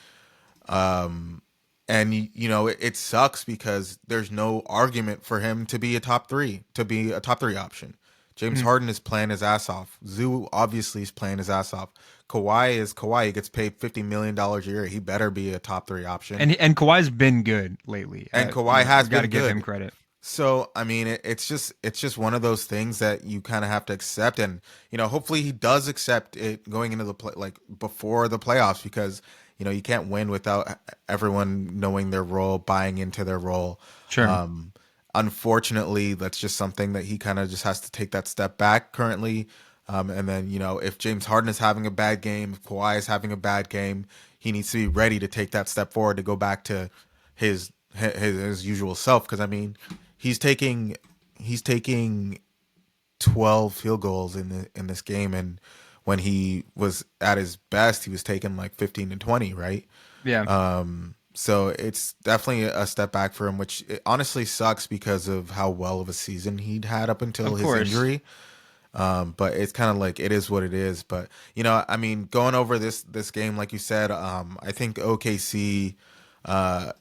And it sucks because there's no argument for him to be a top three option. James Mhm. Harden is playing his ass off. Zoo obviously is playing his ass off. Kawhi is Kawhi. He gets paid $50 million a year. He better be a top three option. And Kawhi's been good lately. And Kawhi has Got to been give him good. credit. So I mean, it's just one of those things that you kind of have to accept, and hopefully he does accept it going into the play, like before the playoffs, because you can't win without everyone knowing their role, buying into their role. Sure. Um, Unfortunately, that's just something that he kind of just has to take that step back currently. And then if James Harden is having a bad game, if Kawhi is having a bad game, he needs to be ready to take that step forward to go back to his usual self. Because I mean, he's taking he's taking 12 field goals in this game, and when he was at his best, he was taking like 15 and 20, right? Yeah. So it's definitely a step back for him, which it honestly sucks because of how well of a season he'd had up until Of his course. injury. But it's kind of like it is what it is. But I mean, going over this game, like you said, I think OKC, I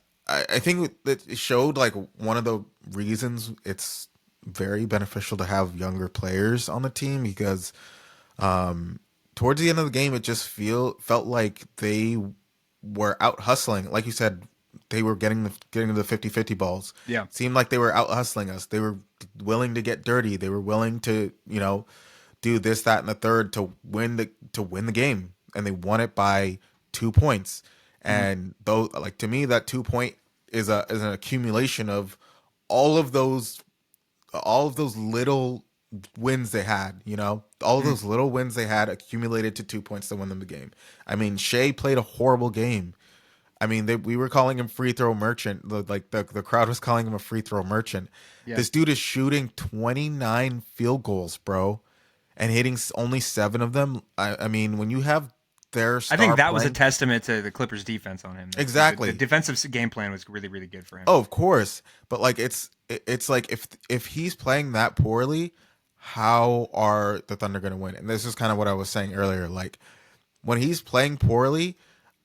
think that it showed like one of the reasons it's very beneficial to have younger players on the team because towards the end of the game, it just felt like they were out hustling. Like you said, they were getting the 50-50 balls. Yeah. Seemed like they were out hustling us. They were willing to get dirty. They were willing to, do this, that, and the third to win the game. And they won it by 2 points. Mhm. And though, like to me, that 2 point is an accumulation of all of those all of those little wins they had, all of Mhm. those little wins they had accumulated to 2 points to win them the game. I mean, Shea played a horrible game. I mean, we were calling him free throw merchant. The crowd was calling him a free throw merchant. Yeah. This dude is shooting 29 field goals, bro, and hitting only seven of them. I mean, when you have their I think star that was a playing. testament to the Clippers' defense on him. The Exactly. defensive game plan was really, really good for him. Oh, of course. But like it's like if he's playing that poorly, how are the Thunder going to win? And this is kind of what I was saying earlier. Like when he's playing poorly,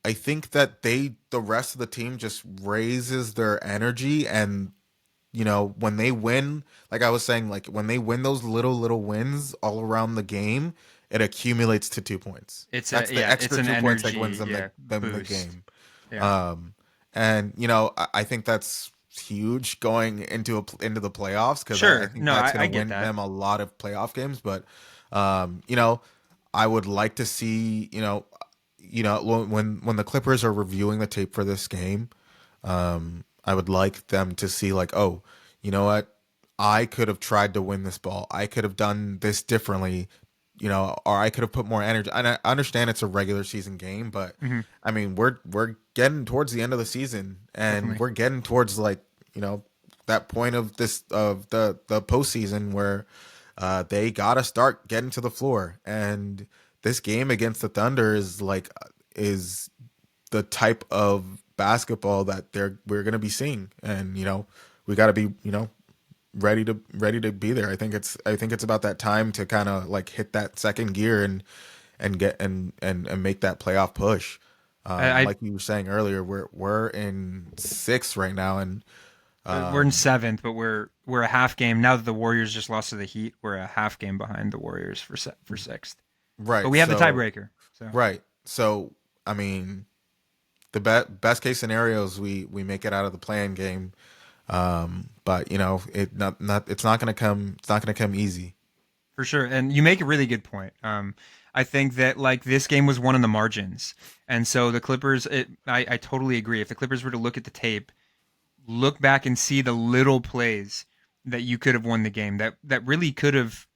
I think that the rest of the team just raises their energy, and when they win, like I was saying, like when they win those little wins all around the game, it accumulates to 2 points. That's the It's extra an 2 points that energy wins them the boost. game. Yeah, Um, and I think that's huge going into the playoffs, because I sure. think No, that's I going to get win that. them a lot of playoff games. But um, you know, I would like to see when the Clippers are reviewing the tape for this game, I would like them to see like, oh, you know what? I could have tried to win this ball. I could have done this differently, or I could have put more energy. And I understand it's a regular season game, but Hmm. I mean, we're getting towards the end of the season, and Definitely. we're getting towards like, that point of the postseason where they gotta start getting to the floor. And this game against the Thunder is the type of basketball that we're gonna be seeing, and we got to be ready to be there. I think it's about that time to kind of like hit that second gear and get and make that playoff push. I Like you were saying earlier, we're in sixth right now, and we're in um, seventh, but we're a half game now that the Warriors just lost to the Heat. We're a half game behind the Warriors for sixth, but right. we have the So tiebreaker. So right. So I mean, the best case scenarios, we make it out of the playing game. But it's not gonna come. It's not gonna come easy. for sure, and you make a really good point. I think that like this game was won in the margins, and so the Clippers. I totally agree. If the Clippers were to look at the tape, look back and see the little plays that you could have won the game, that really could have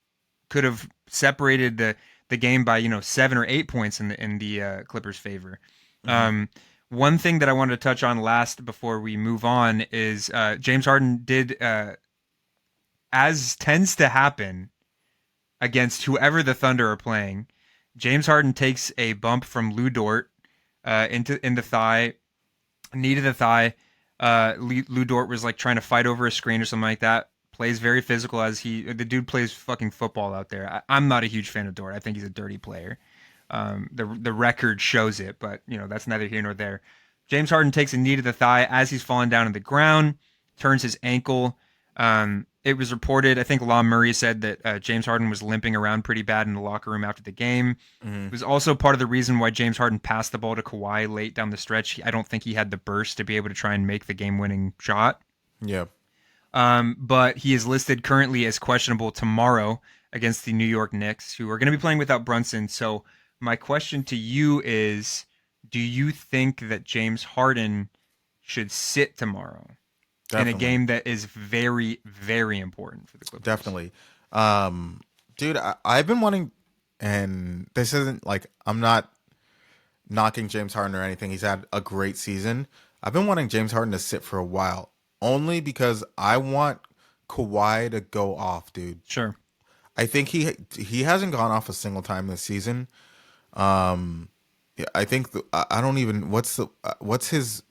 separated the game by 7 or 8 points in the Clippers' favor. Hmm. Um, One thing that I wanted to touch on last before we move on is James Harden did, as tends to happen against whoever the Thunder are playing. James Harden takes a bump from Lou Dort in the thigh, knee to the thigh. Lou Dort was like trying to fight over a screen or something like that. Plays very physical as the dude plays fucking football out there. I'm not a huge fan of Dort. I think he's a dirty player. The record shows it, but that's neither here nor there. James Harden takes a knee to the thigh as he's falling down on the ground, turns his ankle. It was reported. I think Law Murray said that James Harden was limping around pretty bad in the locker room after the game. Hmm. It was also part of the reason why James Harden passed the ball to Kawhi late down the stretch. I don't think he had the burst to be able to try and make the game-winning shot. Yeah. But he is listed currently as questionable tomorrow against the New York Knicks, who are going to be playing without Brunson. So my question to you is, do you think that James Harden should sit tomorrow in a Definitely. game that is very, very important for the Clippers? Definitely. Dude, I've been wanting, and this isn't like, I'm not knocking James Harden or anything. He's had a great season. I've been wanting James Harden to sit for a while, only because I want Kawhi to go off, dude. Sure. I think he hasn't gone off a single time this season. Yeah, I think I don't even what's his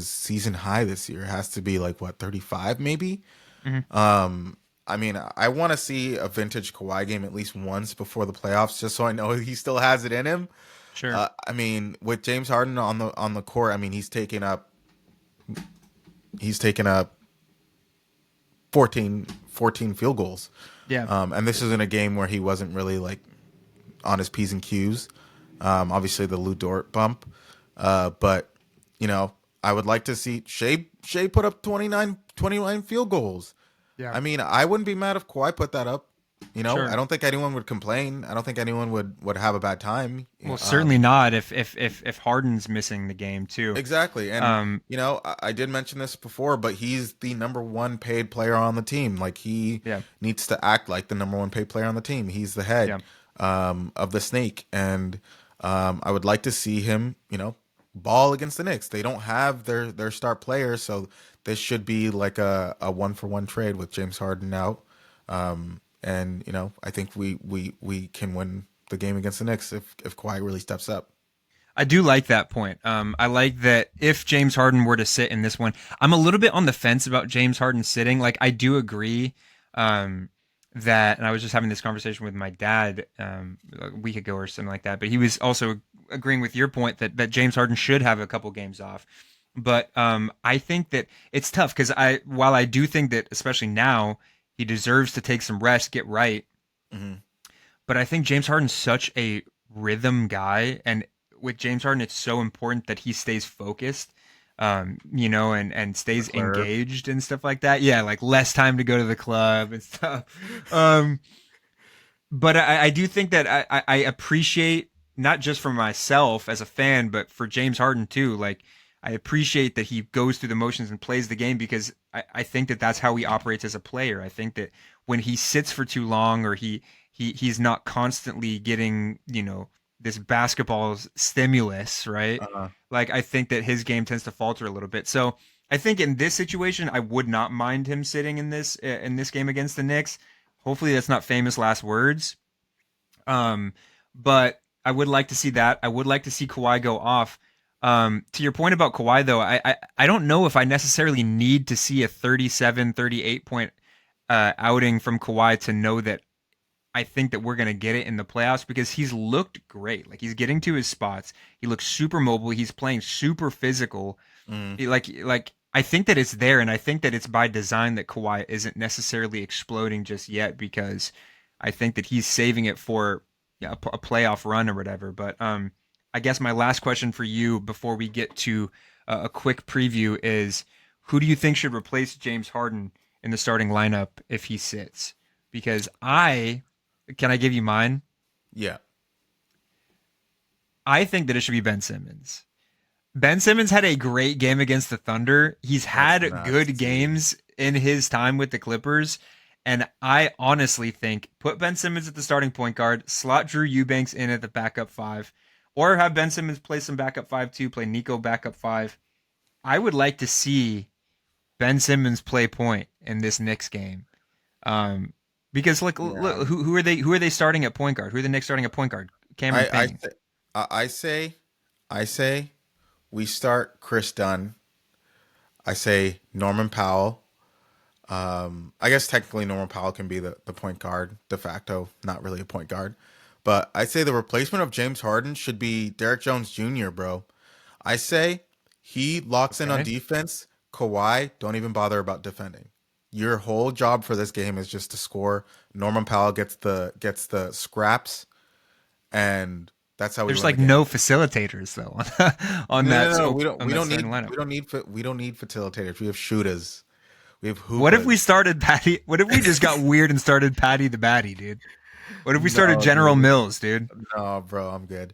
season high this year. It has to be like what, 35 maybe. Hmm. I mean, I want to see a vintage Kawhi game at least once before the playoffs, just so I know he still has it in him. Sure. I mean, with James Harden on the court, I mean, he's taken up 14 field goals. Yeah. And this is in a game where he wasn't really like on his P's and Q's. Obviously the Lou Dort bump. But I would like to see Shea put up 29 field goals. Yeah. I mean, I wouldn't be mad if Kawhi put that up. I Sure. don't think anyone would complain. I don't think anyone would have a bad time. Well, certainly not if Harden's missing the game too. Exactly. And Um, I did mention this before, but he's the number one paid player on the team. Like, he yeah. needs to act like the number one paid player on the team. He's the head Yeah. of the snake, and I would like to see him, ball against the Knicks. They don't have their star player, so this should be like a 1-for-1 trade with James Harden out. And I think we can win the game against the Knicks if Kawhi really steps up. I do like that point. I like that if James Harden were to sit in this one, I'm a little bit on the fence about James Harden sitting. Like, I do agree that, and I was just having this conversation with my dad a week ago or something like that, but he was also agreeing with your point that James Harden should have a couple games off. But I think that it's tough because while I do think that, especially now, he deserves to take some rest, get right. Mm-hmm. But I think James Harden's such a rhythm guy, and with James Harden, it's so important that he stays focused, and stays engaged and stuff like that. Yeah, like less time to go to the club and stuff. But I do think that I appreciate, not just for myself as a fan, but for James Harden too. Like, I appreciate that he goes through the motions and plays the game, because I think that that's how he operates as a player. I think that when he sits for too long, or he's not constantly getting, this basketball stimulus, right? Uh-huh. Like, I think that his game tends to falter a little bit. So I think in this situation, I would not mind him sitting in this game against the Knicks. Hopefully that's not famous last words. But I would like to see that. I would like to see Kawhi go off. To your point about Kawhi, though, I don't know if I necessarily need to see a 37, 38 point outing from Kawhi to know that I think that we're going to get it in the playoffs, because he's looked great. Like, he's getting to his spots. He looks super mobile. He's playing super physical. Like I think that it's there, and I think that it's by design that Kawhi isn't necessarily exploding just yet, because I think that he's saving it for a playoff run or whatever. But I guess my last question for you before we get to a quick preview is, who do you think should replace James Harden in the starting lineup if he sits? Because can I give you mine? Yeah. I think that it should be Ben Simmons. Ben Simmons had a great game against the Thunder. He's had good games in his time with the Clippers. And I honestly think put Ben Simmons at the starting point guard, slot Drew Eubanks in at the backup 5, or have Ben Simmons play some backup 5 too, play Nico backup 5. I would like to see Ben Simmons play point in this Knicks game. Because look, who are they starting at point guard? Who are the Knicks starting at point guard? Cameron Payne. I say we start Chris Dunn. I say Norman Powell. I guess technically Norman Powell can be the point guard de facto, not really a point guard. But I say the replacement of James Harden should be Derek Jones Jr., bro. I say he locks in on defense. Kawhi, don't even bother about defending. Your whole job for this game is just to score. Norman Powell gets the scraps, and that's how we. There's like no facilitators though on that. No, we don't need facilitators. We have shooters. We have hoopers. What if we started Patty? What if we just got weird and started Patty the Batty, dude? What if we started General Mills, dude? No, bro, I'm good.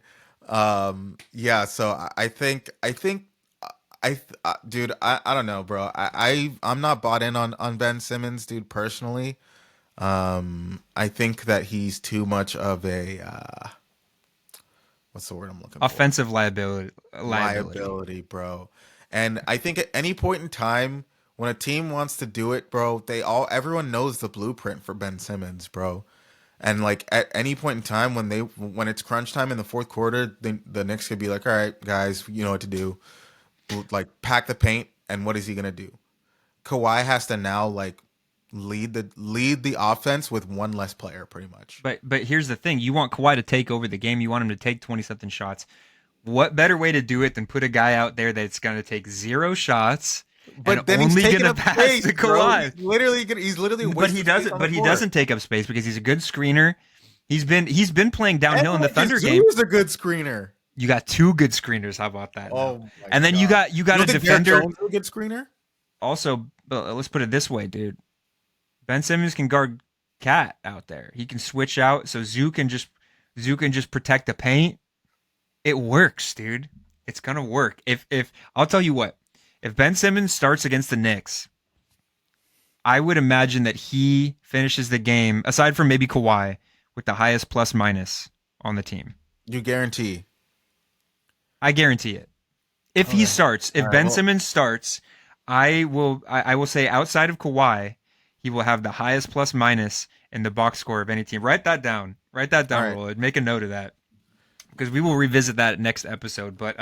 Yeah. So I think. Dude, I don't know, bro. I'm not bought in on Ben Simmons, dude, personally. I think that he's too much of a what's the word I'm looking for? Offensive liability, bro. And I think at any point in time when a team wants to do it, bro, everyone knows the blueprint for Ben Simmons, bro. And like at any point in time when it's crunch time in the fourth quarter, the Knicks could be like, all right, guys, you know what to do. Like, pack the paint, and what is he gonna do? Kawhi has to now like lead the offense with one less player, pretty much. But here's the thing: you want Kawhi to take over the game. You want him to take 20-something shots. What better way to do it than put a guy out there that's gonna take 0 shots, but then only he's gonna pass space, to Kawhi? He's literally. But he doesn't. But he doesn't take up space because he's a good screener. He's been playing downhill in the Thunder game. He's a good screener. You got 2 good screeners. How about that? Oh, and then God. you got a defender. Jones is a good screener. Also, let's put it this way, dude. Ben Simmons can guard Cat out there. He can switch out, so Zoo can just protect the paint. It works, dude. It's gonna work. If I'll tell you what, if Ben Simmons starts against the Knicks, I would imagine that he finishes the game, aside from maybe Kawhi, with the highest plus minus on the team. You guarantee? I guarantee it. If he starts, if Ben Simmons starts, I will say outside of Kawhi, he will have the highest plus minus in the box score of any team. Write that down. Write that All down, right. Rola. Make a note of that because we will revisit that next episode. But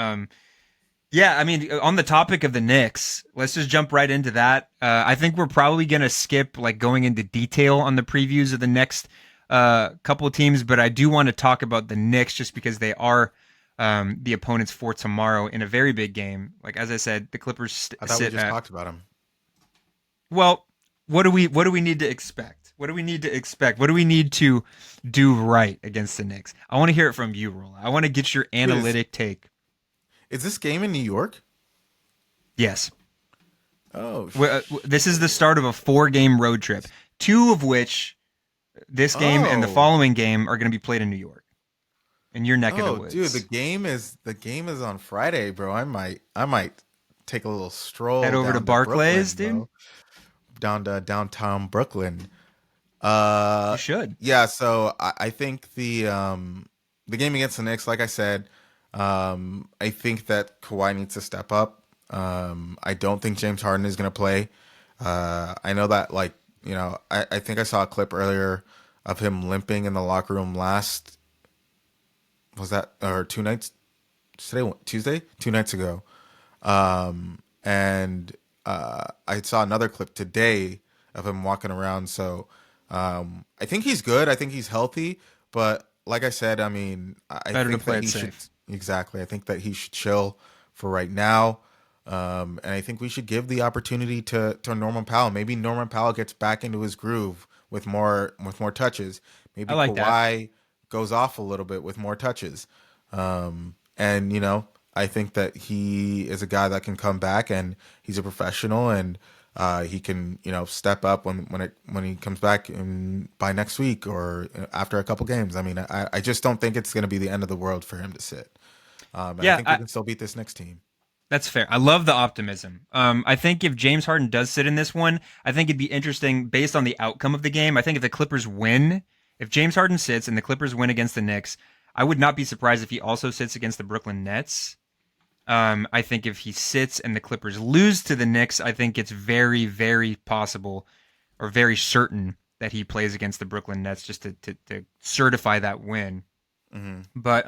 yeah, I mean, on the topic of the Knicks, let's just jump right into that. I think we're probably gonna skip like going into detail on the previews of the next couple of teams, but I do want to talk about the Knicks just because they are the opponents for tomorrow in a very big game. Like as I said, the Clippers I thought we sit just at talked about him. well. What do we need to expect? What do we need to expect? What do we need to do right against the Knicks? I want to hear it from you, Rolla. I want to get your Dude, analytic take. is this game in New York? Yes. Oh, This is the start of a 4-game road trip, two of which, this game and the oh, following game, are going to be played in New York, in your neck of the oh, dude, woods. the game is on Friday, bro. I might take a little Head stroll over to down to Barclays, Brooklyn, dude. bro. Down to downtown Brooklyn. You should. Yeah. So I think the game against the Knicks, like I said, I think that Kawhi needs to step up. I don't think James Harden is going to play. I know that, like, I think I saw a clip earlier of him limping in the locker room last, was that, or 2 nights, today, Tuesday, 2 nights ago. And I saw another clip today of him walking around. So I think he's good. I think he's healthy. But like I said, I mean, I Better to think play that it he should, safe. exactly. I think that he should chill for right now. And I think we should give the opportunity to Norman Powell. Maybe Norman Powell gets back into his groove with more touches. I Maybe like that. Kawhi goes off a little bit with more touches. And I think that he is a guy that can come back, and he's a professional, and he can step up when he comes back by next week or after a couple games. I mean, I just don't think it's going to be the end of the world for him to sit. And I Yeah, think we can still beat this next team. that's fair. I love the optimism. I think if James Harden does sit in this one, I think it'd be interesting based on the outcome of the game. I think if the Clippers win, if James Harden sits and the Clippers win against the Knicks, I would not be surprised if he also sits against the Brooklyn Nets. I think if he sits and the Clippers lose to the Knicks, I think it's very, very possible or very certain that he plays against the Brooklyn Nets just to certify that win. Hmm. But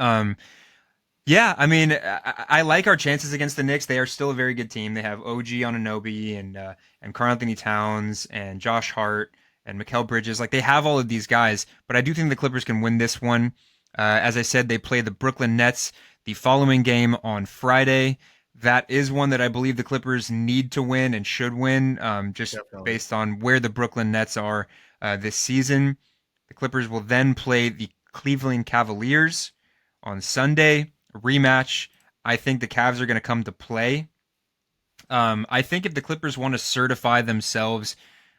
yeah, I mean, I like our chances against the Knicks. They are still a very good team. They have OG Anunoby and Karl Anthony Towns and Josh Hart and Mikal Bridges. Like they have all of these guys, but I do think the Clippers can win this one. As I said, they play the Brooklyn Nets the following game on Friday. That is one that I believe the Clippers need to win and should win, just Definitely. based on where the Brooklyn Nets are this season. The Clippers will then play the Cleveland Cavaliers on Sunday, a rematch. I think the Cavs are going to come to play. I think if the Clippers want to certify themselves,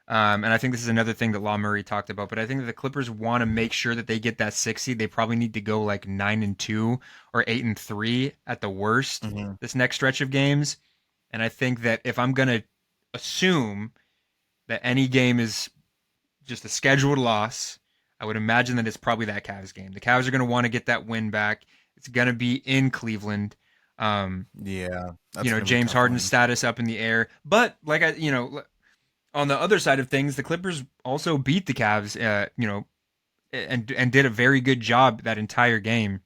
and I think this is another thing that Law Murray talked about, but I think that the Clippers want to make sure that they get that 6 seed. They probably need to go like 9-2 or 8-3 at the worst Hmm. this next stretch of games. And I think that if I'm going to assume that any game is just a scheduled loss, I would imagine that it's probably that Cavs game. The Cavs are going to want to get that win back. It's going to be in Cleveland. Um, Yeah, that's gonna be a James tough Harden's one. status up in the air. But like on the other side of things, the Clippers also beat the Cavs, and did a very good job that entire game.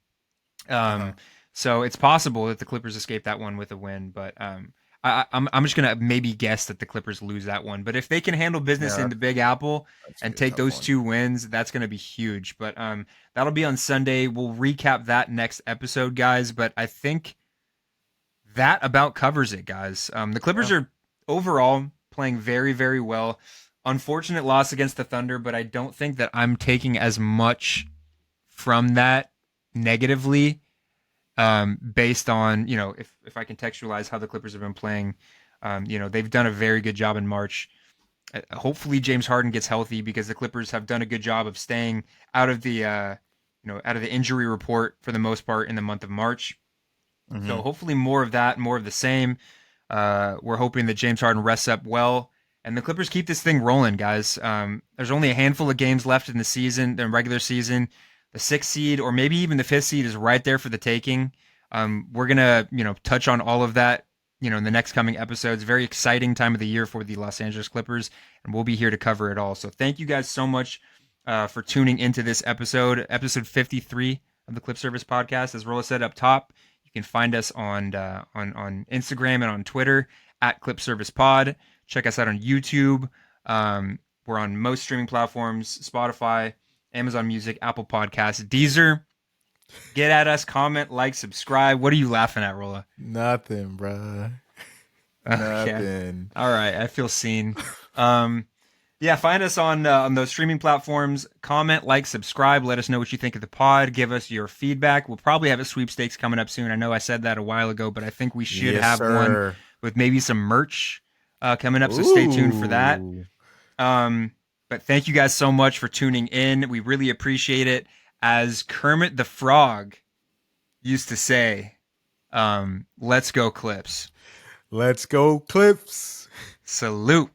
Uh-huh. Um, so it's possible that the Clippers escape that one with a win, but I'm just gonna maybe guess that the Clippers lose that one. But if they can handle business Yeah, in the Big Apple that's gonna and be a take tough those one. 2 wins, that's gonna be huge. But that'll be on Sunday. We'll recap that next episode, guys. But I think that about covers it, guys. The Clippers Yeah. are overall playing very, very well. Unfortunate loss against the Thunder, but I don't think that I'm taking as much from that negatively, based on if I contextualize how the Clippers have been playing. They've done a very good job in March. Hopefully James Harden gets healthy because the Clippers have done a good job of staying out of the out of the injury report for the most part in the month of March. So Hmm. hopefully more of that, more of the same. We're hoping that James Harden rests up well, and the Clippers keep this thing rolling, guys. There's only a handful of games left in the season, the regular season. The 6th seed, or maybe even the 5th seed, is right there for the taking. We're gonna, touch on all of that, in the next coming episodes. Very exciting time of the year for the Los Angeles Clippers, and we'll be here to cover it all. So thank you guys so much for tuning into this episode 53 of the Clip Service Podcast. As Rola said up top, you can find us on Instagram and on Twitter at Clip Service Pod. Check us out on YouTube. We're on most streaming platforms: Spotify, Amazon Music, Apple Podcasts, Deezer. Get at us, comment, like, subscribe. What are you laughing at, Rola? Nothing, bruh. Nothing. All right, I feel seen. Yeah, find us on those streaming platforms. Comment, like, subscribe. Let us know what you think of the pod. Give us your feedback. We'll probably have a sweepstakes coming up soon. I know I said that a while ago, but I think we should have one with maybe some merch coming up. So stay tuned for that. But thank you guys so much for tuning in. We really appreciate it. As Kermit the Frog used to say, let's go Clips. Let's go Clips. Salute.